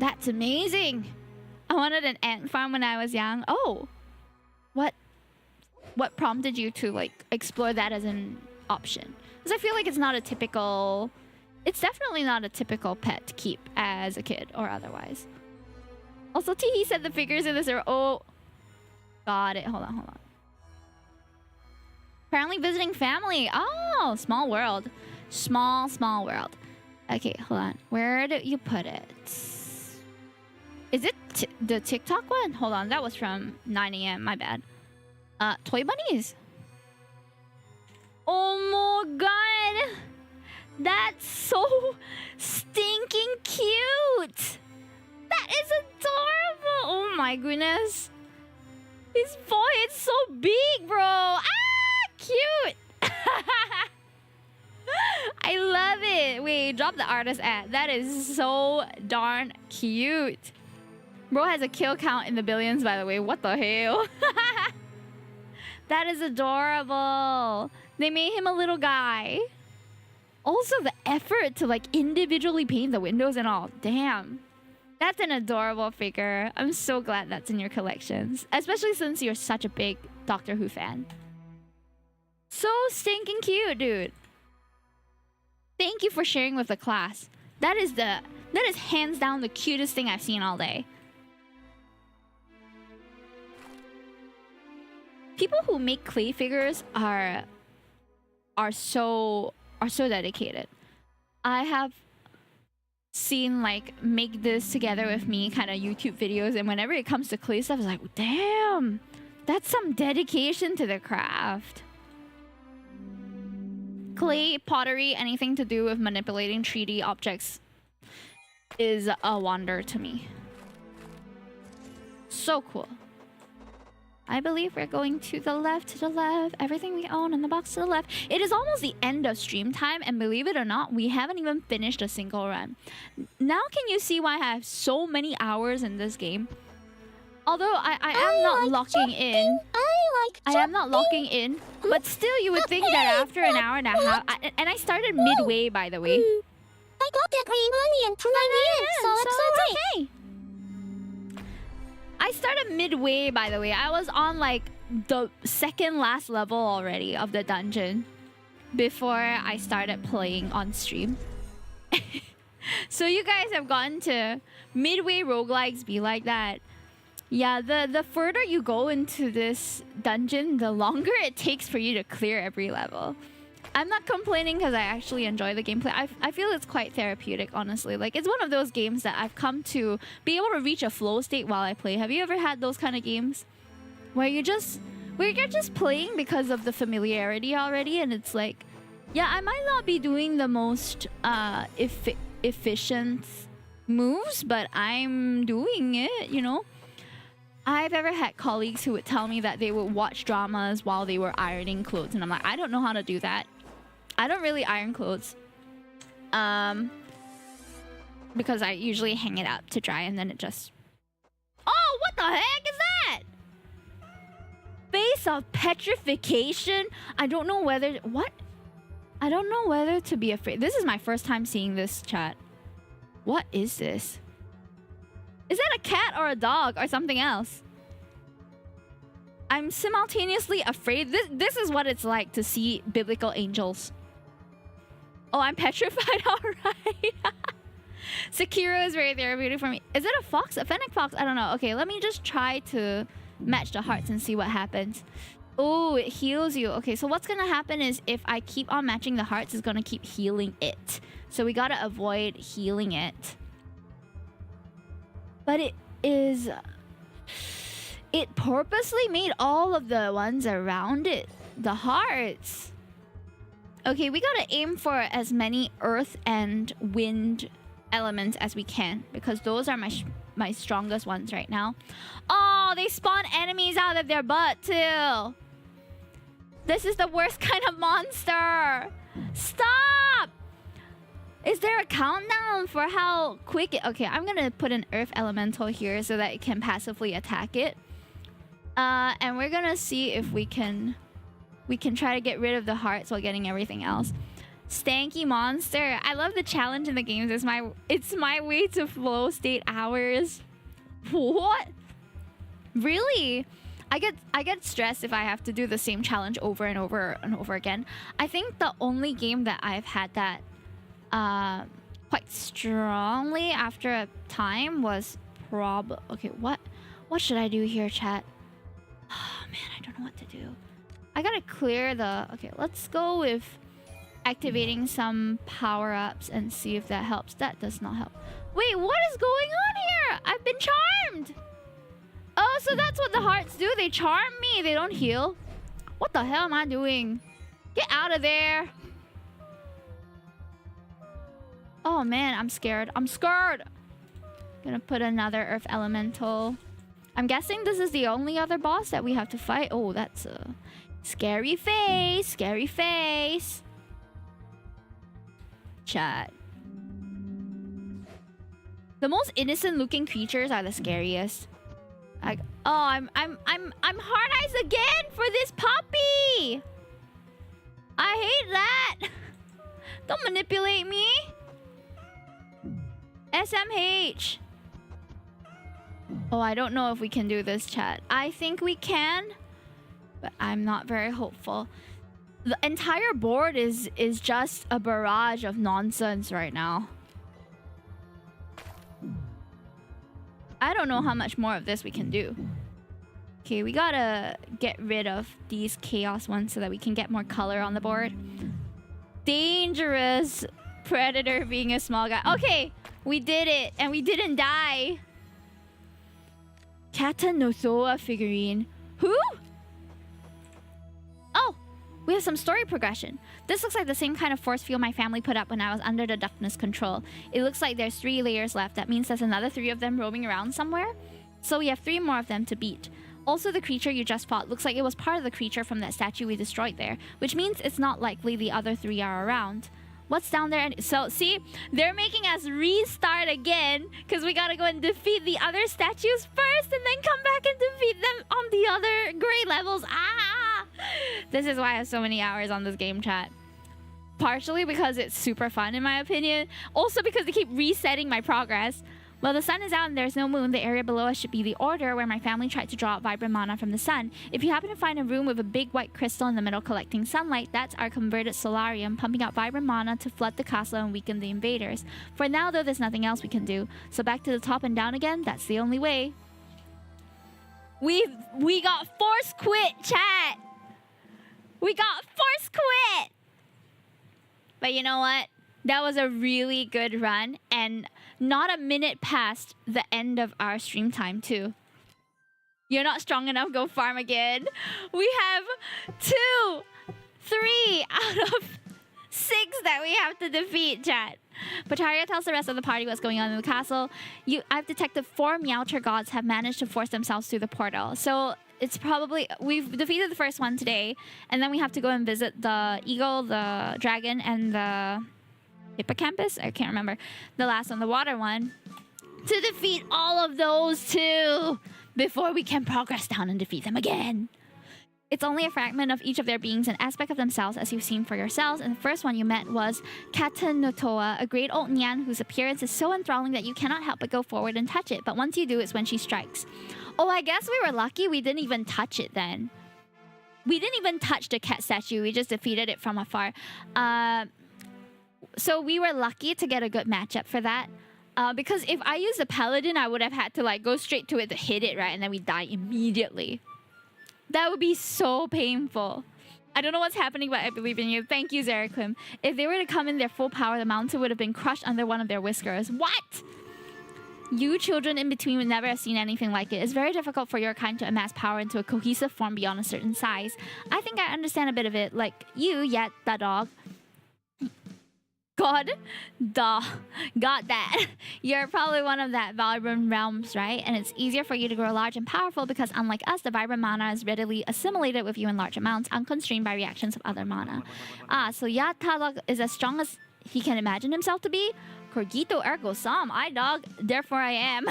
That's amazing. I wanted an ant farm when I was young. Oh. What prompted you to like explore that as an option. Because I feel like it's not a typical... It's definitely not a typical pet to keep as a kid or otherwise. Also, Teehee said the figures in this are... Oh, got it. Hold on. Apparently visiting family. Oh, small world. Small world. Okay, hold on. Where did you put it? Is it the TikTok one? Hold on, that was from 9 a.m. My bad. Toy bunnies. Oh my god. That's so stinking cute. That is adorable. Oh my goodness. His forehead's so big, bro. Ah, cute. I love it. Wait, drop the artist ad. That is so darn cute. Bro has a kill count in the billions, by the way. What the hell? That is adorable. They made him a little guy. Also, the effort to like individually paint the windows and all. Damn. That's an adorable figure. I'm so glad that's in your collections. Especially since you're such a big Doctor Who fan. So stinking cute, dude. Thank you for sharing with the class. That is hands down the cutest thing I've seen all day. People who make clay figures are so dedicated. I have seen like make this together with me kind of YouTube videos, and whenever it comes to clay stuff, it's like, damn, that's some dedication to the craft. Clay, pottery, anything to do with manipulating 3D objects is a wonder to me. So cool. I believe we're going to the left, everything we own in the box to the left. It is almost the end of stream time, and believe it or not, we haven't even finished a single run. Now can you see why I have so many hours in this game? Although I am not locking in. I am not locking in, but still you would think that after an hour and a half, and I started midway, by the way. I got that green onion to my hand, so it's okay. I started midway, by the way. I was on like the second last level already of the dungeon before I started playing on stream. So you guys have gotten to midway roguelikes be like that. Yeah, the further you go into this dungeon, the longer it takes for you to clear every level. I'm not complaining because I actually enjoy the gameplay. I feel it's quite therapeutic, honestly. Like, it's one of those games that I've come to be able to reach a flow state while I play. Have you ever had those kind of games? Where you're just playing because of the familiarity already, and it's like, yeah, I might not be doing the most efficient moves, but I'm doing it, you know? I've ever had colleagues who would tell me that they would watch dramas while they were ironing clothes, and I'm like, I don't know how to do that. I don't really iron clothes. Because I usually hang it up to dry and then it just... Oh, what the heck is that? Face of petrification? I don't know whether... What? I don't know whether to be afraid. This is my first time seeing this, chat. What is this? Is that a cat or a dog or something else? I'm simultaneously afraid. This is what it's like to see biblical angels. Oh, I'm petrified, alright. Sekiro is very therapeutic for me. Is it a fox? A fennec fox? I don't know. Okay, let me just try to match the hearts and see what happens. Oh, it heals you. Okay, so what's gonna happen is if I keep on matching the hearts, it's gonna keep healing it. So we gotta avoid healing it. But it is... It purposely made all of the ones around it the hearts. Okay, we gotta aim for as many earth and wind elements as we can, because those are my strongest ones right now. Oh, they spawn enemies out of their butt too. This is the worst kind of monster. Stop! Is there a countdown for how quick it... Okay, I'm gonna put an earth elemental here so that it can passively attack it. And we're gonna see if we can try to get rid of the hearts while getting everything else. Stanky monster. I love the challenge in the games. It's my way to flow state hours. What? Really? I get stressed if I have to do the same challenge over and over and over again. I think the only game that I've had that quite strongly after a time was okay, what should I do here, chat? Oh man, I don't know what to do. I gotta clear the... Okay, let's go with activating some power-ups and see if that helps. That does not help. Wait, what is going on here? I've been charmed! Oh, so that's what the hearts do. They charm me. They don't heal. What the hell am I doing? Get out of there. Oh man, I'm scared. I'm scared. Gonna put another earth elemental. I'm guessing this is the only other boss that we have to fight. Oh, that's a scary face. Scary face. Chat. The most innocent looking creatures are the scariest. Like, oh, I'm hard eyes again for this puppy. I hate that. Don't manipulate me. SMH. Oh, I don't know if we can do this, chat. I think we can, but I'm not very hopeful. The entire board is just a barrage of nonsense right now. I don't know how much more of this we can do. Okay, we gotta get rid of these chaos ones so that we can get more color on the board. Dangerous predator being a small guy. Okay, we did it and we didn't die. Katanozoa figurine. Who? Oh, we have some story progression. This looks like the same kind of force field my family put up when I was under the darkness control. It looks like there's 3 layers left. That means there's another 3 of them roaming around somewhere. So we have 3 more of them to beat. Also, the creature you just fought looks like it was part of the creature from that statue we destroyed there, which means it's not likely the other 3 are around. What's down there? So, see? They're making us restart again because we gotta go and defeat the other statues first and then come back and defeat them on the other gray levels. Ah! This is why I have so many hours on this game, chat. Partially because it's super fun, in my opinion. Also because they keep resetting my progress. Well, the sun is out and there's no moon. The area below us should be the order where my family tried to draw out vibrant mana from the sun. If you happen to find a room with a big white crystal in the middle collecting sunlight, that's our converted solarium, pumping out vibrant mana to flood the castle and weaken the invaders. For now, though, there's nothing else we can do. So back to the top and down again, that's the only way. We got force quit, chat! We got force quit! But you know what? That was a really good run, and not a minute past the end of our stream time, too. You're not strong enough, go farm again. We have 2, 3 out of 6 that we have to defeat, chat. Pataria tells the rest of the party what's going on in the castle. I've detected 4 Meowcher gods have managed to force themselves through the portal. So it's probably... We've defeated the first one today, and then we have to go and visit the eagle, the dragon, and the... hippocampus? I can't remember. The last one, the water one. To defeat all of those too before we can progress down and defeat them again. It's only a fragment of each of their beings, an aspect of themselves as you've seen for yourselves. And the first one you met was Katanozoa, a great old Nyan whose appearance is so enthralling that you cannot help but go forward and touch it. But once you do, it's when she strikes. Oh, I guess we were lucky we didn't even touch it then. We didn't even touch the cat statue. We just defeated it from afar. So we were lucky to get a good matchup for that. Because if I used a paladin, I would have had to like go straight to it to hit it, right? And then we die immediately. That would be so painful. I don't know what's happening, but I believe in you. Thank you, Zeraclim. If they were to come in their full power, the mountain would have been crushed under one of their whiskers. What? You children in between would never have seen anything like it. It's very difficult for your kind to amass power into a cohesive form beyond a certain size. I think I understand a bit of it. Like you, yet the dog. Got that. You're probably one of that vibrant realms, right? And it's easier for you to grow large and powerful because unlike us, the vibrant mana is readily assimilated with you in large amounts, unconstrained by reactions of other mana. So Yatadog is as strong as he can imagine himself to be? Corgito ergo sum, I dog, therefore I am.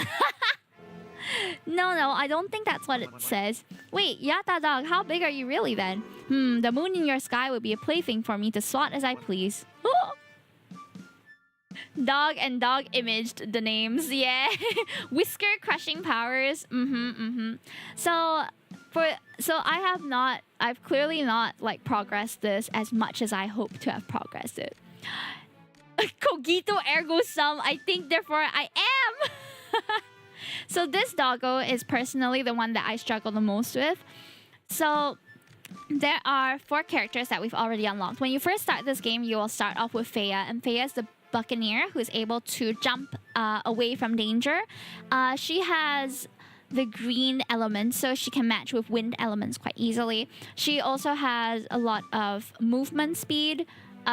No, I don't think that's what it says. Wait, Yatadog, how big are you really then? The moon in your sky would be a plaything for me to swat as I please. Dog and dog imaged the names, yeah. Whisker crushing powers, So I've clearly not like progressed this as much as I hope to have progressed it. Cogito ergo sum. I think therefore I am. So this doggo is personally the one that I struggle the most with. So there are 4 characters that we've already unlocked. When you first start this game, you will start off with Feya, and Feya is the buccaneer who is able to jump away from danger. She has the green element, so she can match with wind elements quite easily. She also has a lot of movement speed.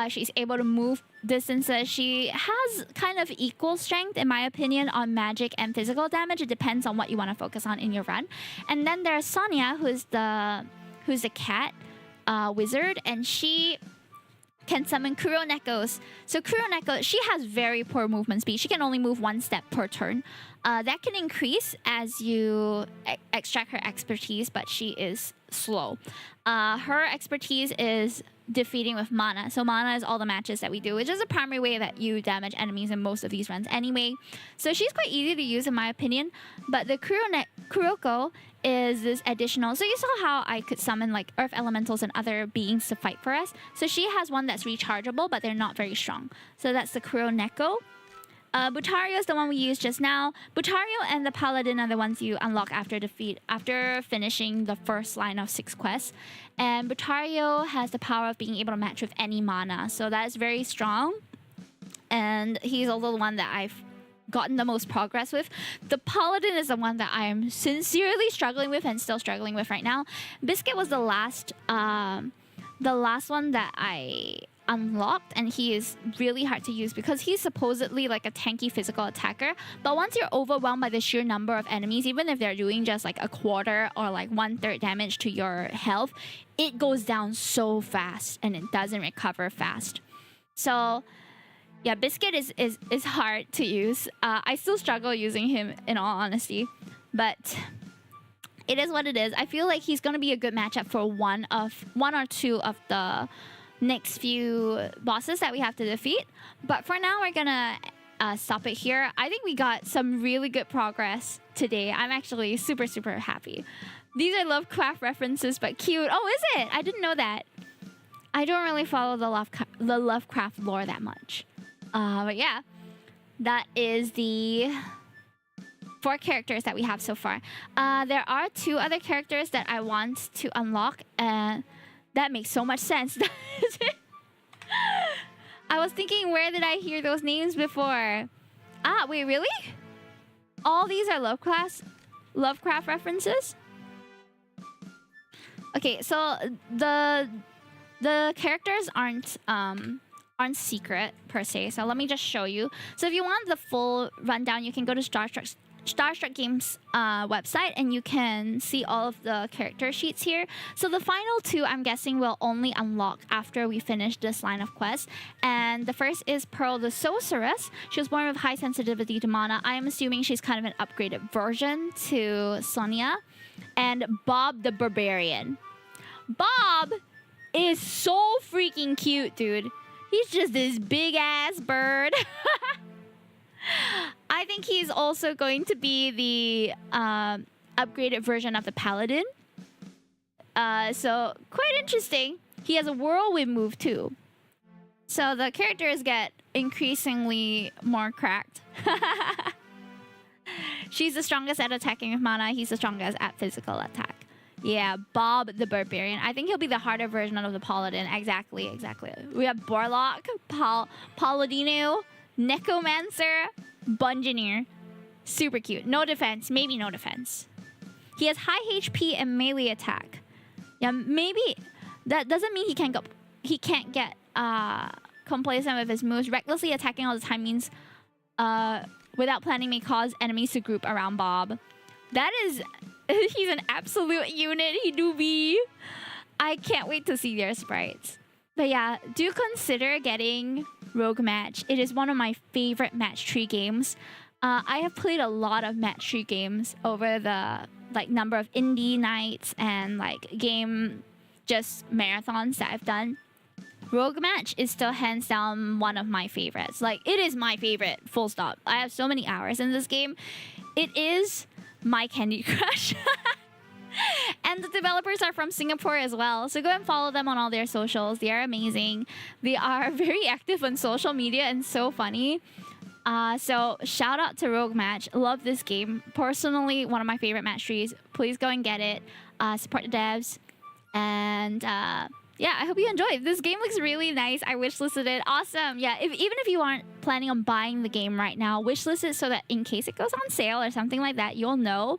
She's able to move distances. She has kind of equal strength, in my opinion, on magic and physical damage. It depends on what you want to focus on in your run. And then there's Sonia, who's the cat wizard, and she can summon Kuronekos. So Kuroneko, she has very poor movement speed. She can only move 1 step per turn. That can increase as you extract her expertise, but she is slow. Her expertise is defeating with mana. So mana is all the matches that we do, which is the primary way that you damage enemies in most of these runs anyway. So she's quite easy to use in my opinion. But the Kuroko is this additional. So you saw how I could summon like earth elementals and other beings to fight for us. So she has one that's rechargeable, but they're not very strong. So that's the Kuroneko. Butario is the one we used just now. Butario and the Paladin are the ones you unlock after finishing the first line of 6 quests. And Butario has the power of being able to match with any mana, so that is very strong. And he's also the one that I've gotten the most progress with. The Paladin is the one that I am sincerely struggling with and still struggling with right now. Biscuit was the last one that I unlocked, and he is really hard to use because he's supposedly like a tanky physical attacker, but once you're overwhelmed by the sheer number of enemies, even if they're doing just like a quarter or like 1/3 damage to your health, it goes down so fast and it doesn't recover fast. So yeah, Biscuit is hard to use. I still struggle using him in all honesty, but it is what it is. I feel like he's gonna be a good matchup for one or two of the next few bosses that we have to defeat. But for now, we're gonna stop it here. I think we got some really good progress today. I'm actually super, super happy. These are Lovecraft references, but cute. Oh, is it? I didn't know that. I don't really follow the Lovecraft lore that much. But yeah, that is the 4 characters that we have so far. There are 2 other characters that I want to unlock, and that makes so much sense. I was thinking, where did I hear those names before? Ah, wait, really? All these are Lovecraft references? Okay, so the characters aren't secret per se. So let me just show you. So if you want the full rundown, you can go to Starstruck Games website, and you can see all of the character sheets here. So the final 2, I'm guessing, will only unlock after we finish this line of quests. And the first is Pearl the Sorceress. She was born with high sensitivity to mana. I'm assuming she's kind of an upgraded version to Sonia. And Bob the Barbarian. Bob is so freaking cute, dude. He's just this big ass bird. I think he's also going to be the upgraded version of the Paladin. So quite interesting. He has a whirlwind move too. So the characters get increasingly more cracked. She's the strongest at attacking with mana. He's the strongest at physical attack. Yeah, Bob the Barbarian. I think he'll be the harder version of the Paladin. Exactly. We have Borlock, Paladino, Necromancer, Bungeoneer. Super cute. No defense. Maybe no defense. He has high HP and melee attack. Yeah, maybe that doesn't mean he can't get complacent with his moves. Recklessly attacking all the time means without planning may cause enemies to group around Bob. That is, he's an absolute unit. He do be. I can't wait to see their sprites. But yeah, do consider getting Roguematch. It is one of my favorite match 3 games. I have played a lot of match 3 games over the number of indie nights and game just marathons that I've done. Roguematch is still hands down one of my favorites. It is my favorite, full stop. I have so many hours in this game. It is my Candy Crush. And the developers are from Singapore as well. So go and follow them on all their socials. They are amazing. They are very active on social media and so funny. So shout out to Roguematch. Love this game. Personally, one of my favorite match trees. Please go and get it. Support the devs. And yeah, I hope you enjoy it. This game looks really nice. I wishlisted it. Awesome. Yeah, even if you aren't planning on buying the game right now, wishlist it so that in case it goes on sale or something like that, you'll know.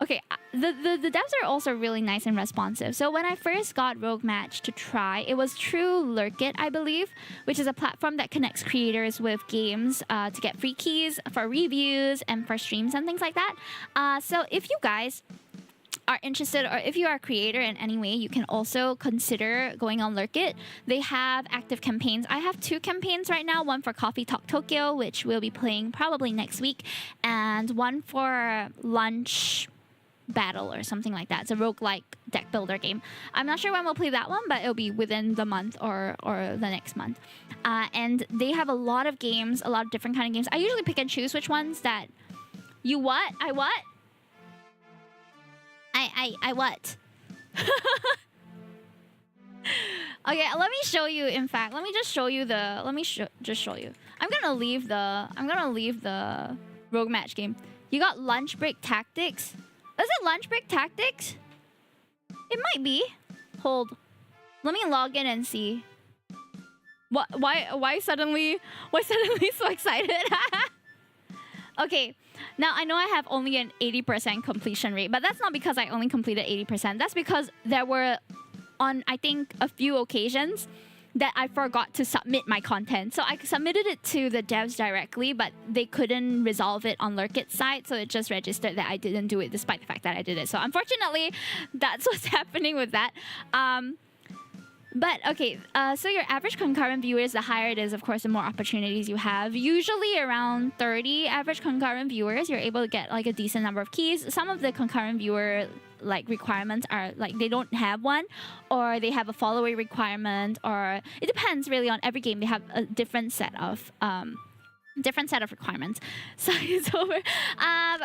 Okay, the devs are also really nice and responsive. So when I first got Roguematch to try, it was through Lurkit, I believe, which is a platform that connects creators with games to get free keys for reviews and for streams and things like that. So if you guys are interested, or if you are a creator in any way, you can also consider going on Lurkit. They have active campaigns. I have 2 campaigns right now, one for Coffee Talk Tokyo, which we'll be playing probably next week, and one for Lunch Battle or something like that. It's a roguelike deck builder game. I'm not sure when we'll play that one, but it'll be within the month or the next month. And they have a lot of games, a lot of different kind of games. I usually pick and choose which ones that you what? I what? I what? Okay, let me show you. In fact, let me just show you the. Just show you. I'm gonna leave the Roguematch game. You got Lunch Break Tactics. Is it Lunch Break Tactics? It might be. Hold. Let me log in and see. What? Why suddenly so excited? Okay. Now, I know I have only an 80% completion rate, but that's not because I only completed 80%. That's because there were, on I think a few occasions, that I forgot to submit my content. So I submitted it to the devs directly, but they couldn't resolve it on Lurkit's side, so it just registered that I didn't do it despite the fact that I did it. So unfortunately, that's what's happening with that. But okay, so your average concurrent viewers, the higher it is, of course, the more opportunities you have. Usually around 30 average concurrent viewers, you're able to get like a decent number of keys. Some of the concurrent viewer like requirements are like they don't have one, or they have a follower requirement, or it depends really on every game. They have a different set of requirements. So it's over.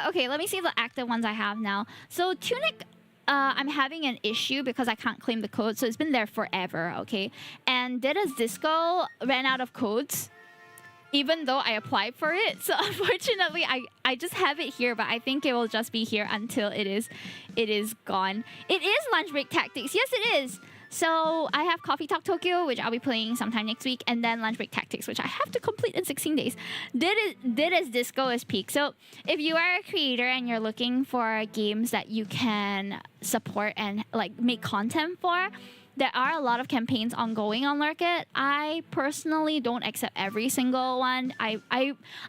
Okay, let me see the active ones I have now. So Tunic, I'm having an issue because I can't claim the code, so it's been there forever, okay? And Dita's Disco ran out of codes, even though I applied for it. So unfortunately, I just have it here, but I think it will just be here until it is gone. It is Lunch Break Tactics. Yes, it is. So I have Coffee Talk Tokyo, which I'll be playing sometime next week, and then Lunch Break Tactics, which I have to complete in 16 days. Dita's Disco is peak. So if you are a creator and you're looking for games that you can support and like make content for, there are a lot of campaigns ongoing on Lurkit. I personally don't accept every single one. I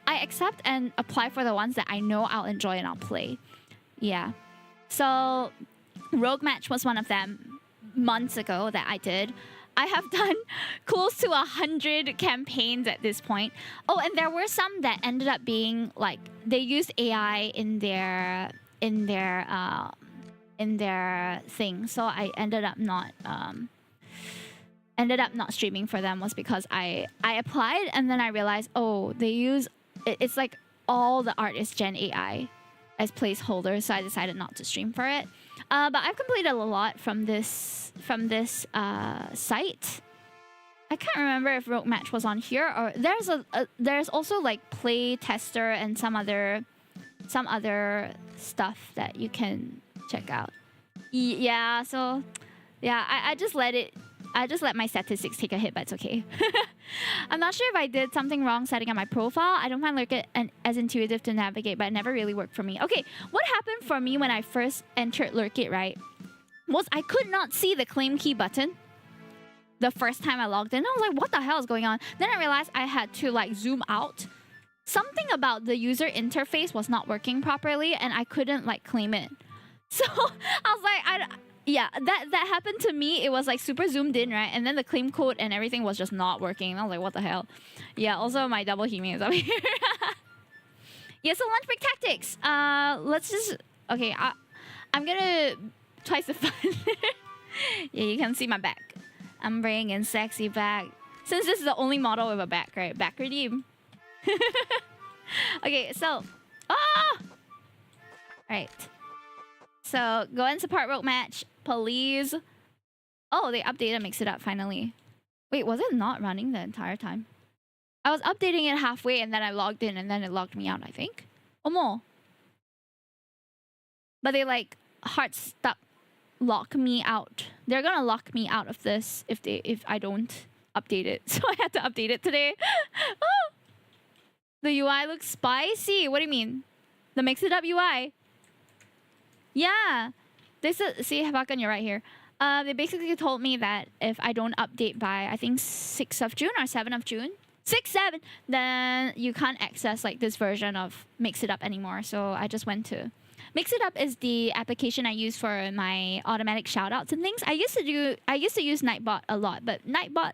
accept and apply for the ones that I know I'll enjoy and I'll play. Yeah. So Roguematch was one of them months ago that I did. I have done close to 100 campaigns at this point. Oh, and there were some that ended up being like they used AI in their thing. So I ended up not streaming for them was because I applied and then I realized, oh, they use it's like all the art is Gen AI as placeholders, so I decided not to stream for it. But I've completed a lot from this site. I can't remember if Roguematch was on here, or there's also like play tester and some other stuff that you can check out. Yeah, so yeah, I just let my statistics take a hit, but it's okay. I'm not sure if I did something wrong setting up my profile. I don't find Lurkit as intuitive to navigate, but it never really worked for me. Okay, what happened for me when I first entered Lurkit, right, was I could not see the claim key button the first time I logged in. I was like, what the hell is going on? Then I realized I had to like zoom out. Something about the user interface was not working properly and I couldn't like claim it. So I was like, yeah, that happened to me. It was like super zoomed in, right? And then the claim code and everything was just not working. And I was like, what the hell? Yeah, also my double Hime is up here. Yeah, so Lunch Break Tactics. Let's just... Okay, I'm gonna twice the fun. Yeah, you can see my back. I'm bringing sexy back. Since this is the only model with a back, right? Back redeem. Okay, so... Ah! Alright. So go and support Roguematch, please. Oh, they updated Mix It Up finally. Wait, was it not running the entire time? I was updating it halfway and then I logged in and then it logged me out, I think. Or more. But they like hard stop lock me out. They're gonna lock me out of this if I don't update it. So I had to update it today. Oh! The UI looks spicy. What do you mean? The Mix It Up UI. Yeah. This is, see, Habakan, you're right here. They basically told me that if I don't update by, I think 6th of June or 7th of June, 6, 7, then you can't access like this version of Mix It Up anymore. So I just went to Mix It Up is the application I use for my automatic shoutouts and things. I used to use Nightbot a lot, but Nightbot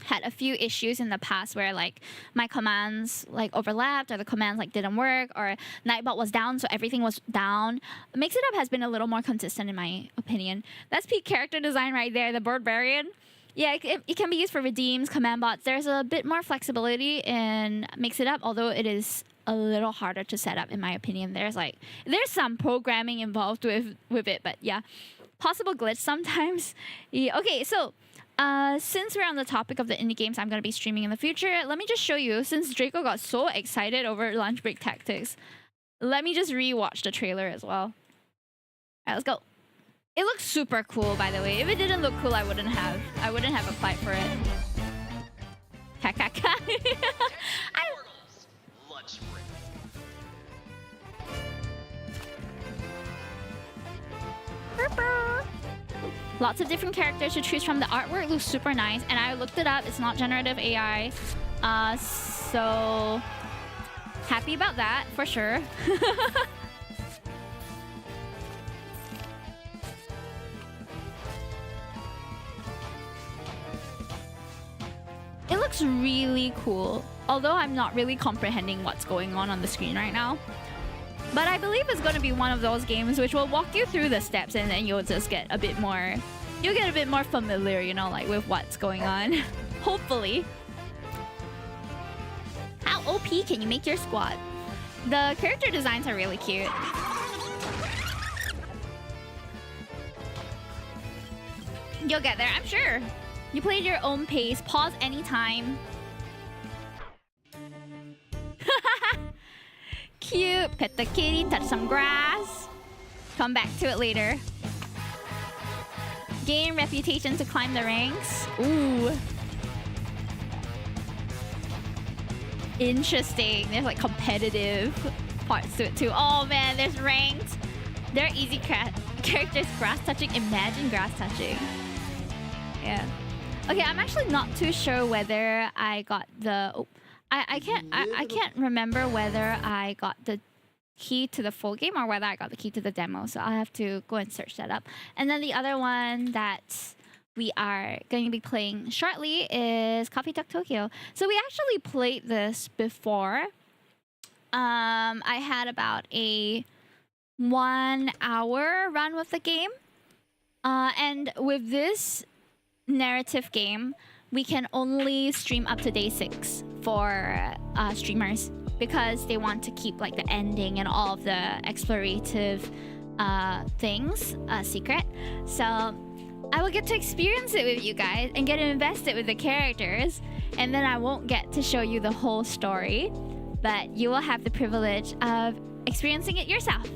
had a few issues in the past where like my commands like overlapped or the commands like didn't work or Nightbot was down, so everything was down. Mix It Up has been a little more consistent in my opinion. That's peak character design right there, the Barbarian. Yeah, it can be used for redeems, command bots. There's a bit more flexibility in Mix It Up, although it is a little harder to set up in my opinion. There's some programming involved with it, but yeah. Possible glitch sometimes. Yeah, okay, so since we're on the topic of the indie games I'm going to be streaming in the future, let me just show you, since Draco got so excited over Lunch Break Tactics, let me just rewatch the trailer as well. Alright, let's go. It looks super cool, by the way. If it didn't look cool, I wouldn't have applied for it. Kakaka. Lots of different characters to choose from. The artwork looks super nice, and I looked it up. It's not generative AI, so happy about that for sure. It looks really cool, although I'm not really comprehending what's going on the screen right now. But I believe it's going to be one of those games which will walk you through the steps and then you'll just get a bit more... You'll get a bit more familiar, you know, like with what's going on. Hopefully. How OP can you make your squad? The character designs are really cute. You'll get there, I'm sure. You play at your own pace, pause anytime. Cute. Pet the kitty, touch some grass. Come back to it later. Gain reputation to climb the ranks. Ooh. Interesting. There's like competitive parts to it too. Oh man, there's ranked. There are easy characters grass touching. Imagine grass touching. Yeah. Okay, I'm actually not too sure whether I got the... Oh, I can't remember whether I got the key to the full game or whether I got the key to the demo. So I'll have to go and search that up. And then the other one that we are going to be playing shortly is Coffee Talk Tokyo. So we actually played this before. I had about a 1 hour run with the game. And with this narrative game, we can only stream up to day 6 for streamers because they want to keep like the ending and all of the explorative things secret. So I will get to experience it with you guys and get invested with the characters, and then I won't get to show you the whole story, but you will have the privilege of experiencing it yourself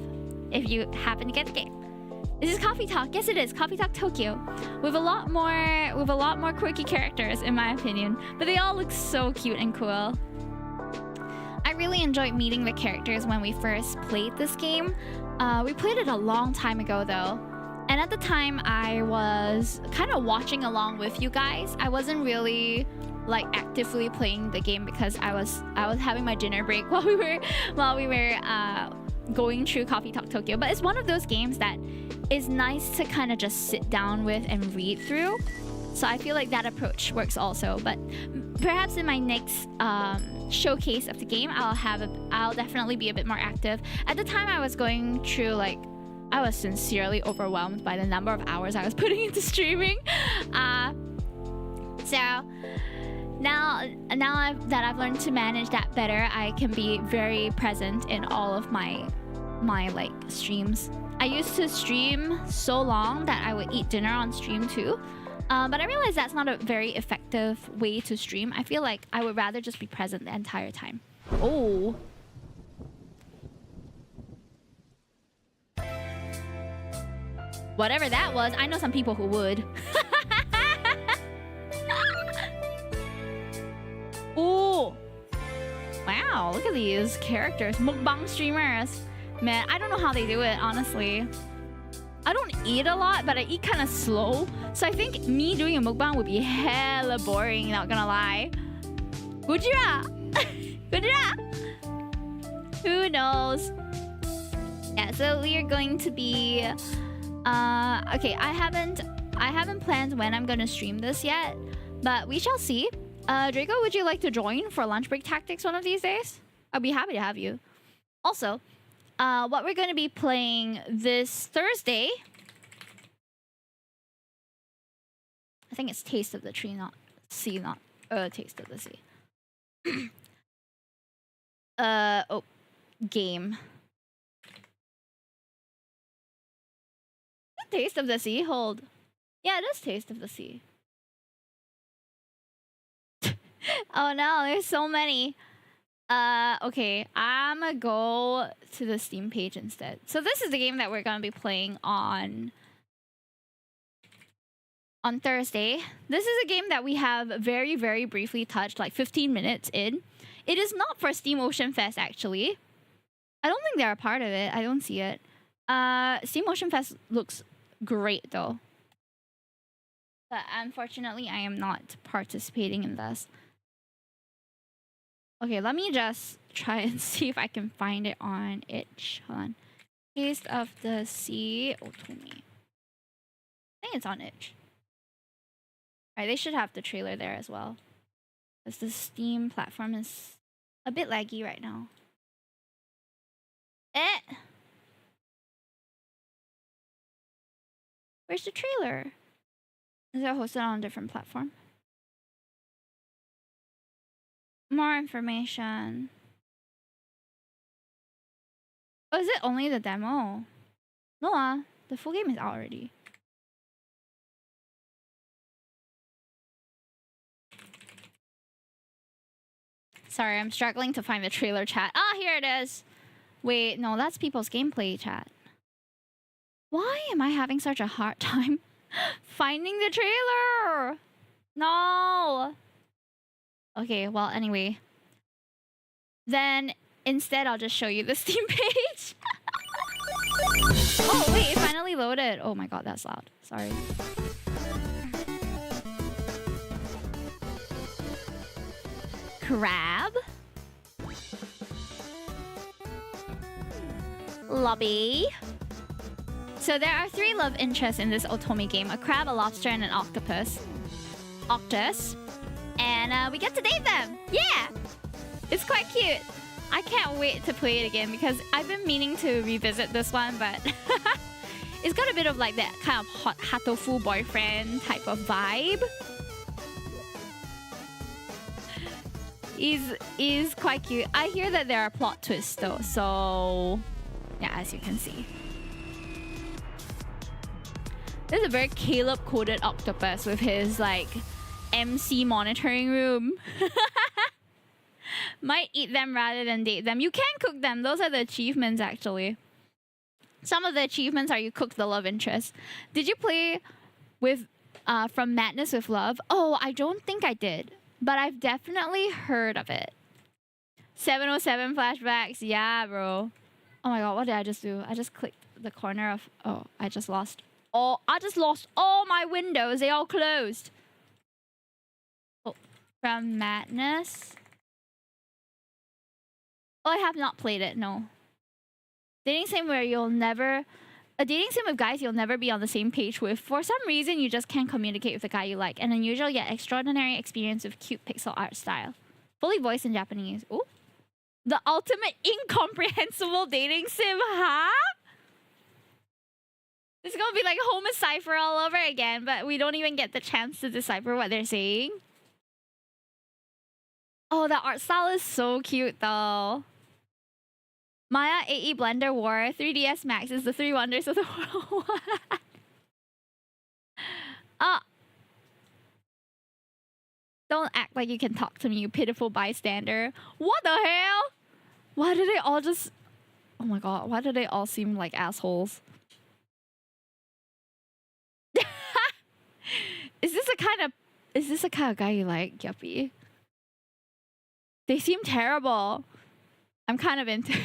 if you happen to get the game. This is Coffee Talk. Yes, it is Coffee Talk Tokyo, with a lot more quirky characters, in my opinion. But they all look so cute and cool. I really enjoyed meeting the characters when we first played this game. We played it a long time ago, though, and at the time I was kind of watching along with you guys. I wasn't really like actively playing the game because I was having my dinner break while we were going through Coffee Talk Tokyo. But it's one of those games that is nice to kind of just sit down with and read through. So I feel like that approach works also. But perhaps in my next showcase of the game, I'll definitely be a bit more active. At the time, I was going through I was sincerely overwhelmed by the number of hours I was putting into streaming. So now that I've learned to manage that better, I can be very present in all of my my like streams. I used to stream so long that I would eat dinner on stream too. But I realized that's not a very effective way to stream. I feel like I would rather just be present the entire time. Oh. Whatever that was, I know some people who would. Oh. Wow, look at these characters. Mukbang streamers. Man, I don't know how they do it, honestly. I don't eat a lot, but I eat kind of slow. So I think me doing a mukbang would be hella boring, not gonna lie. Gujira! Gujira! Who knows? Yeah, so we are going to be... okay, I haven't planned when I'm gonna stream this yet, but we shall see. Draco, would you like to join for lunch break tactics one of these days? I'll be happy to have you. Also, what we're going to be playing this Thursday... I think it's Taste of the Tree, not Sea, not Taste of the Sea. Oh, game. Taste of the Sea? Hold. Yeah, it is Taste of the Sea. Oh no, there's so many. Okay, I'm gonna go to the Steam page instead. So this is the game that we're gonna be playing on Thursday. This is a game that we have very, very briefly touched, like 15 minutes in. It is not for Steam Ocean Fest, actually. I don't think they're a part of it. I don't see it. Steam Ocean Fest looks great, though. But unfortunately, I am not participating in this. Okay, let me just try and see if I can find it on itch. Hold on. Taste of the Sea Otome. I think it's on itch. Alright, they should have the trailer there as well. Because the Steam platform is a bit laggy right now. Where's the trailer? Is it hosted on a different platform? More information. Oh, is it only the demo? No, the full game is out already. Sorry, I'm struggling to find the trailer chat. Ah, here it is. Wait, no, that's people's gameplay chat. Why am I having such a hard time finding the trailer? No. Okay, well, anyway. Then, instead, I'll just show you the Steam page. Oh, wait, it finally loaded. Oh my god, that's loud. Sorry. Crab. Lobby. So there are 3 love interests in this Otome game. A crab, a lobster, and an octopus. Octus. And we get to date them. Yeah! It's quite cute. I can't wait to play it again because I've been meaning to revisit this one, but it's got a bit of like that kind of hot hatofu boyfriend type of vibe. Is quite cute. I hear that there are plot twists though, so yeah, as you can see. This is a very Caleb-coded octopus with his like MC monitoring room. Might eat them rather than date them. You can cook them. Those are the achievements, actually. Some of the achievements are you cook the love interest. Did you play with From Madness with Love? Oh, I don't think I did. But I've definitely heard of it. 707 flashbacks. Yeah, bro. Oh my god, what did I just do? I just clicked the corner of... Oh, I just lost all my windows. They all closed. Oh, From Madness... Oh, I have not played it, no. Dating sim where you'll never... A dating sim with guys you'll never be on the same page with. For some reason, you just can't communicate with the guy you like. An unusual yet extraordinary experience with cute pixel art style. Fully voiced in Japanese. Ooh. The ultimate incomprehensible dating sim, huh? It's gonna be like Home Cipher all over again, but we don't even get the chance to decipher what they're saying. Oh, the art style is so cute, though. Maya AE Blender War 3DS Max is the three wonders of the world. Don't act like you can talk to me, you pitiful bystander. What the hell? Why do they all just... Oh my god, why do they all seem like assholes? Is this the kind of guy you like, Yuppie? They seem terrible. I'm kind of into it.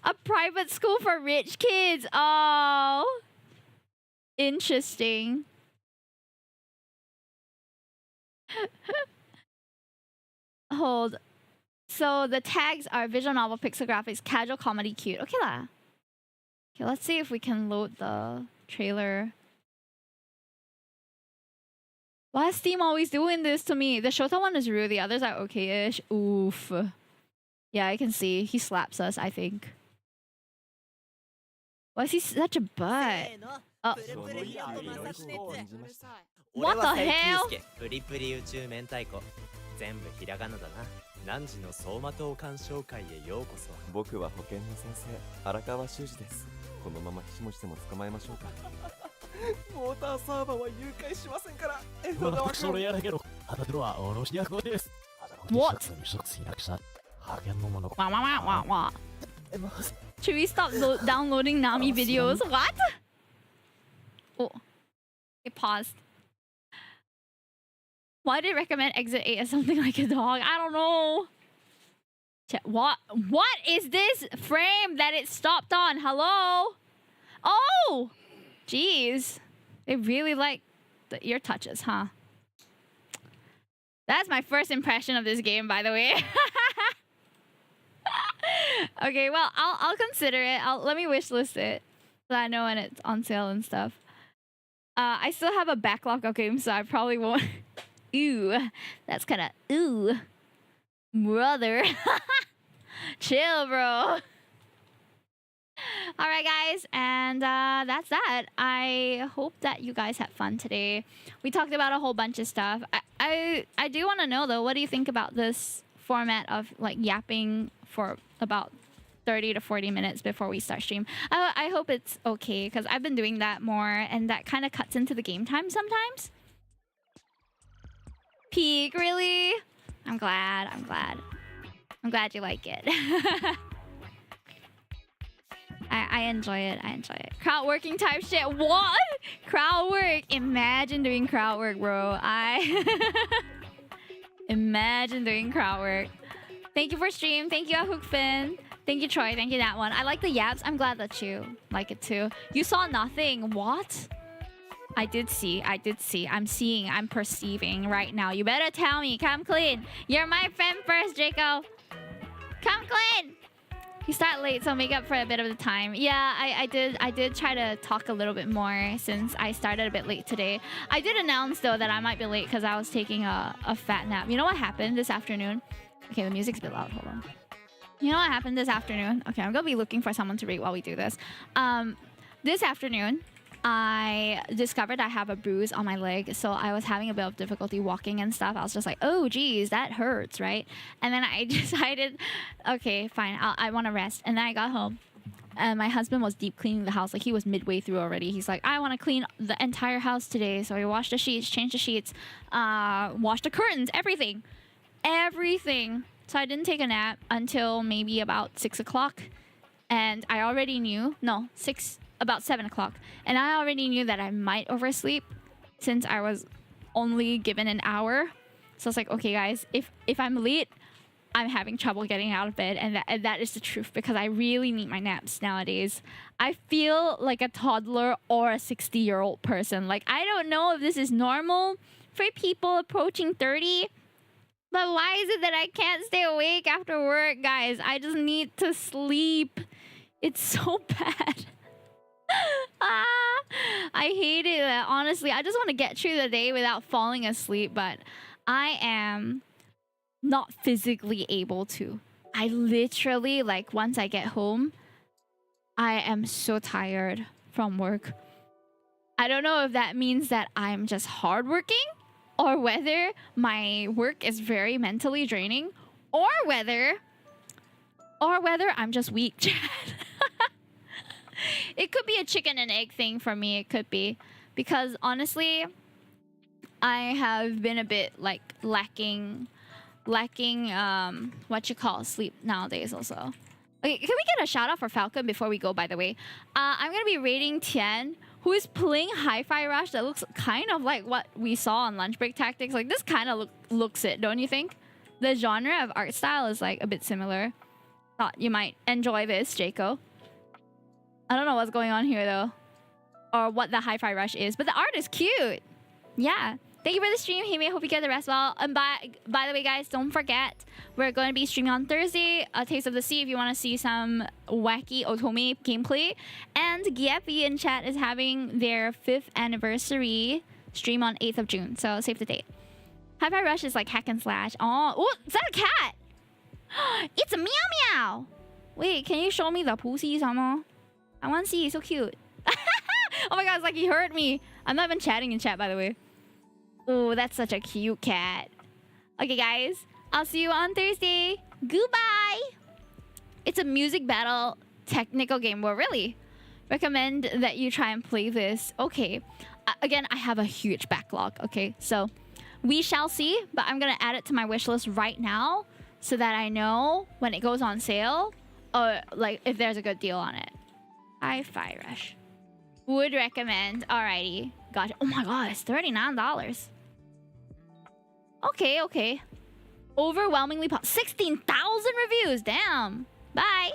A private school for rich kids. Oh. Interesting. Hold. So the tags are visual novel, pixel graphics, casual comedy, cute. Okay lah. Okay, let's see if we can load the trailer. Why is Steam always doing this to me? The Shota one is rude. The others are okay-ish. Oof. Yeah, I can see. He slaps us, I think. Why is he such a butt? What the hell? 全部ひらがなだな。何時の走馬灯鑑賞会へようこそ。僕は保健の先生、荒川修二です。このままひしもしても捕まえましょうか。ウォーターサーバーは誘拐しませんから。私それやだけど、旗手はおろし役です。 What? Wow. Should we stop downloading Nami videos? What? Oh. It paused. Why did it recommend Exit 8 as something like a dog? I don't know. What is this frame that it stopped on? Hello? Oh! Jeez. They really like the ear touches, huh? That's my first impression of this game, by the way. Okay, well, I'll consider it. Let me wishlist it so I know when it's on sale and stuff. I still have a backlog of games, so I probably won't. Ooh, that's kind of ooh, brother. Chill, bro. All right, guys, and that's that. I hope that you guys had fun today. We talked about a whole bunch of stuff. I do want to know though, what do you think about this format of like yapping for about 30 to 40 minutes before we start stream? I hope it's okay because I've been doing that more, and that kind of cuts into the game time sometimes. Peak, really? I'm glad you like it. I enjoy it. Crowd working type shit. What? Crowd work. Imagine doing crowd work, bro. Imagine doing crowd work. Thank you for stream. Thank you, Hookfin. Thank you, Troy. Thank you, that one. I like the yaps. I'm glad that you like it too. You saw nothing. What? I did see. I'm seeing. I'm perceiving right now. You better tell me. Come clean. You're my friend first, Draco. Come clean. You start late, so make up for a bit of the time. Yeah, I did try to talk a little bit more since I started a bit late today. I did announce, though, that I might be late because I was taking a fat nap. You know what happened this afternoon? Okay, the music's a bit loud. Hold on. You know what happened this afternoon? Okay, I'm going to be looking for someone to read while we do this. This afternoon, I discovered I have a bruise on my leg, so I was having a bit of difficulty walking and stuff. I was just like, oh, geez, that hurts, right? And then I decided, okay, fine, I want to rest. And then I got home, and my husband was deep cleaning the house. Like, he was midway through already. He's like, I want to clean the entire house today. So we washed the sheets, changed the sheets, washed the curtains, everything. So I didn't take a nap until maybe about 6 o'clock. And I already knew, no, about 7 o'clock. And I already knew that I might oversleep since I was only given an hour. So I was like, okay, guys, if I'm late, I'm having trouble getting out of bed. And that is the truth, because I really need my naps nowadays. I feel like a toddler or a 60-year-old person. Like, I don't know if this is normal for people approaching 30. But why is it that I can't stay awake after work, guys? I just need to sleep. It's so bad. I hate it. Honestly, I just want to get through the day without falling asleep, but I am not physically able to. I literally, like, once I get home, I am so tired from work. I don't know if that means that I'm just hardworking, or whether my work is very mentally draining, Or whether I'm just weak, chat. It could be a chicken and egg thing for me. It could be. Because honestly, I have been a bit like lacking what you call sleep nowadays also. Okay, can we get a shout out for Falcon before we go, by the way? I'm gonna be rating Tian, who is playing Hi-Fi Rush that looks kind of like what we saw on Lunch Break Tactics. Like this kind of looks it, don't you think? The genre of art style is like a bit similar. Thought you might enjoy this, Jaco. I don't know what's going on here though, or what the Hi-Fi Rush is, but the art is cute. Yeah. Thank you for the stream, Hime. Hope you get the rest well. And by the way, guys, don't forget, we're going to be streaming on Thursday, A Taste of the Sea, if you want to see some wacky Otome gameplay. And Gyepi in chat is having their 5th anniversary stream on 8th of June. So save the date. Hi-Fi Rush is like hack and slash. Oh, is that a cat? It's a meow meow. Wait, can you show me the pussy some? I want to see. It's so cute. Oh my god, it's like he heard me. I'm not even chatting in chat, by the way. Oh, that's such a cute cat. Okay, guys. I'll see you on Thursday. Goodbye. It's a music battle technical game. Well, really recommend that you try and play this. Okay. Again, I have a huge backlog. Okay, so we shall see. But I'm going to add it to my wish list right now so that I know when it goes on sale or like if there's a good deal on it. Hi-Fi Rush. Would recommend. Alrighty. Gotcha. Oh my god, it's $39. Okay. Overwhelmingly 16,000 reviews. Damn. Bye.